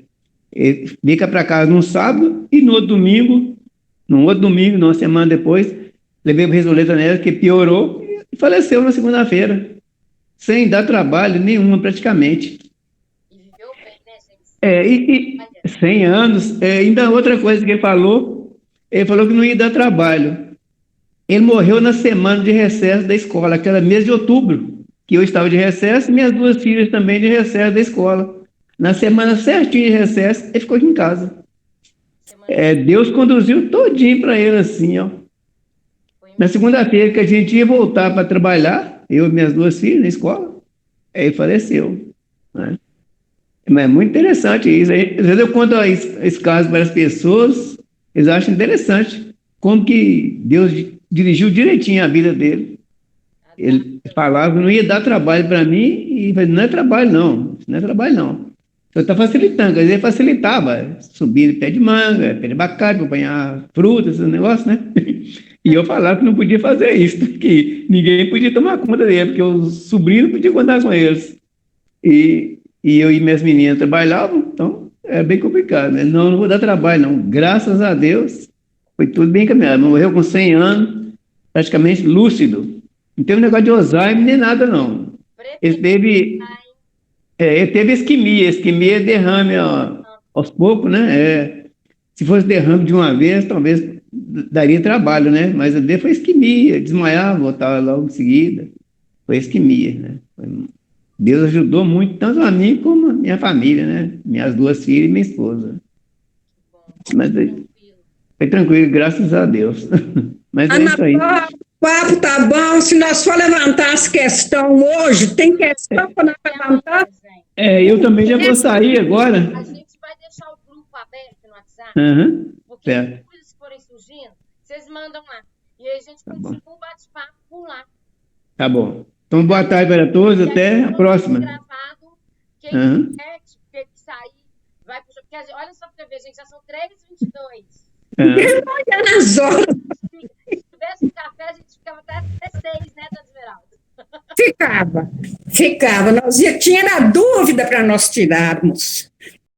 Ele fica para casa num sábado e no outro domingo, numa semana depois, levei para Resoleta nela, que piorou e faleceu na segunda-feira, sem dar trabalho nenhum praticamente. E viveu bem, né, gente? E 100 anos, ainda outra coisa que ele falou que não ia dar trabalho. Ele morreu na semana de recesso da escola, aquela mês de outubro, que eu estava de recesso e minhas 2 filhas também de recesso da escola. Na semana certinha de recesso, ele ficou aqui em casa. Deus conduziu todinho para ele assim, ó. Na segunda-feira que a gente ia voltar para trabalhar, eu e minhas 2 filhas na escola, aí ele faleceu, né? Mas é muito interessante isso. Às vezes eu conto esse caso para as pessoas, eles acham interessante como que Deus dirigiu direitinho a vida dele. Ele falava que não ia dar trabalho para mim e falei, não é trabalho não, não é trabalho não. Só está facilitando, quer dizer, facilitava, subir no pé de manga, pé de abacate, para apanhar frutas, esses negócios, né? E eu falava que não podia fazer isso, que ninguém podia tomar conta dele, porque os sobrinhos não podiam contar com eles. E eu e minhas meninas trabalhavam, então era bem complicado, né? Não vou dar trabalho, não. Graças a Deus, foi tudo bem caminhado. Morreu com 100 anos, praticamente lúcido. Não teve negócio de Alzheimer nem nada, não. Ele teve isquemia é derrame aos poucos, né? Se fosse derrame de uma vez, talvez daria trabalho, né? Mas a dele foi isquemia, desmaiava, voltava logo em seguida. Foi isquemia, né? Deus ajudou muito, tanto a mim como a minha família, né? Minhas 2 filhas e minha esposa. Mas foi tranquilo, graças a Deus. Mas é isso aí. O papo tá bom. Se nós for levantar as questões hoje, tem questão para nós levantar? Eu também já vou sair agora. A gente vai deixar o grupo aberto no WhatsApp, porque certo. as coisas que forem surgindo, vocês mandam lá. E aí a gente continua o bate-papo por lá. Tá bom. Então, boa tarde para todos, até a próxima. Gravado, quem quiser ter que sair, vai pro jogo. Olha só para ver, gente, já são 3h22. Olha nas horas. Se tivesse um café, a gente ficava até 6, né, Dona Esmeralda? Ficava. Nós tinha a dúvida para nós tirarmos.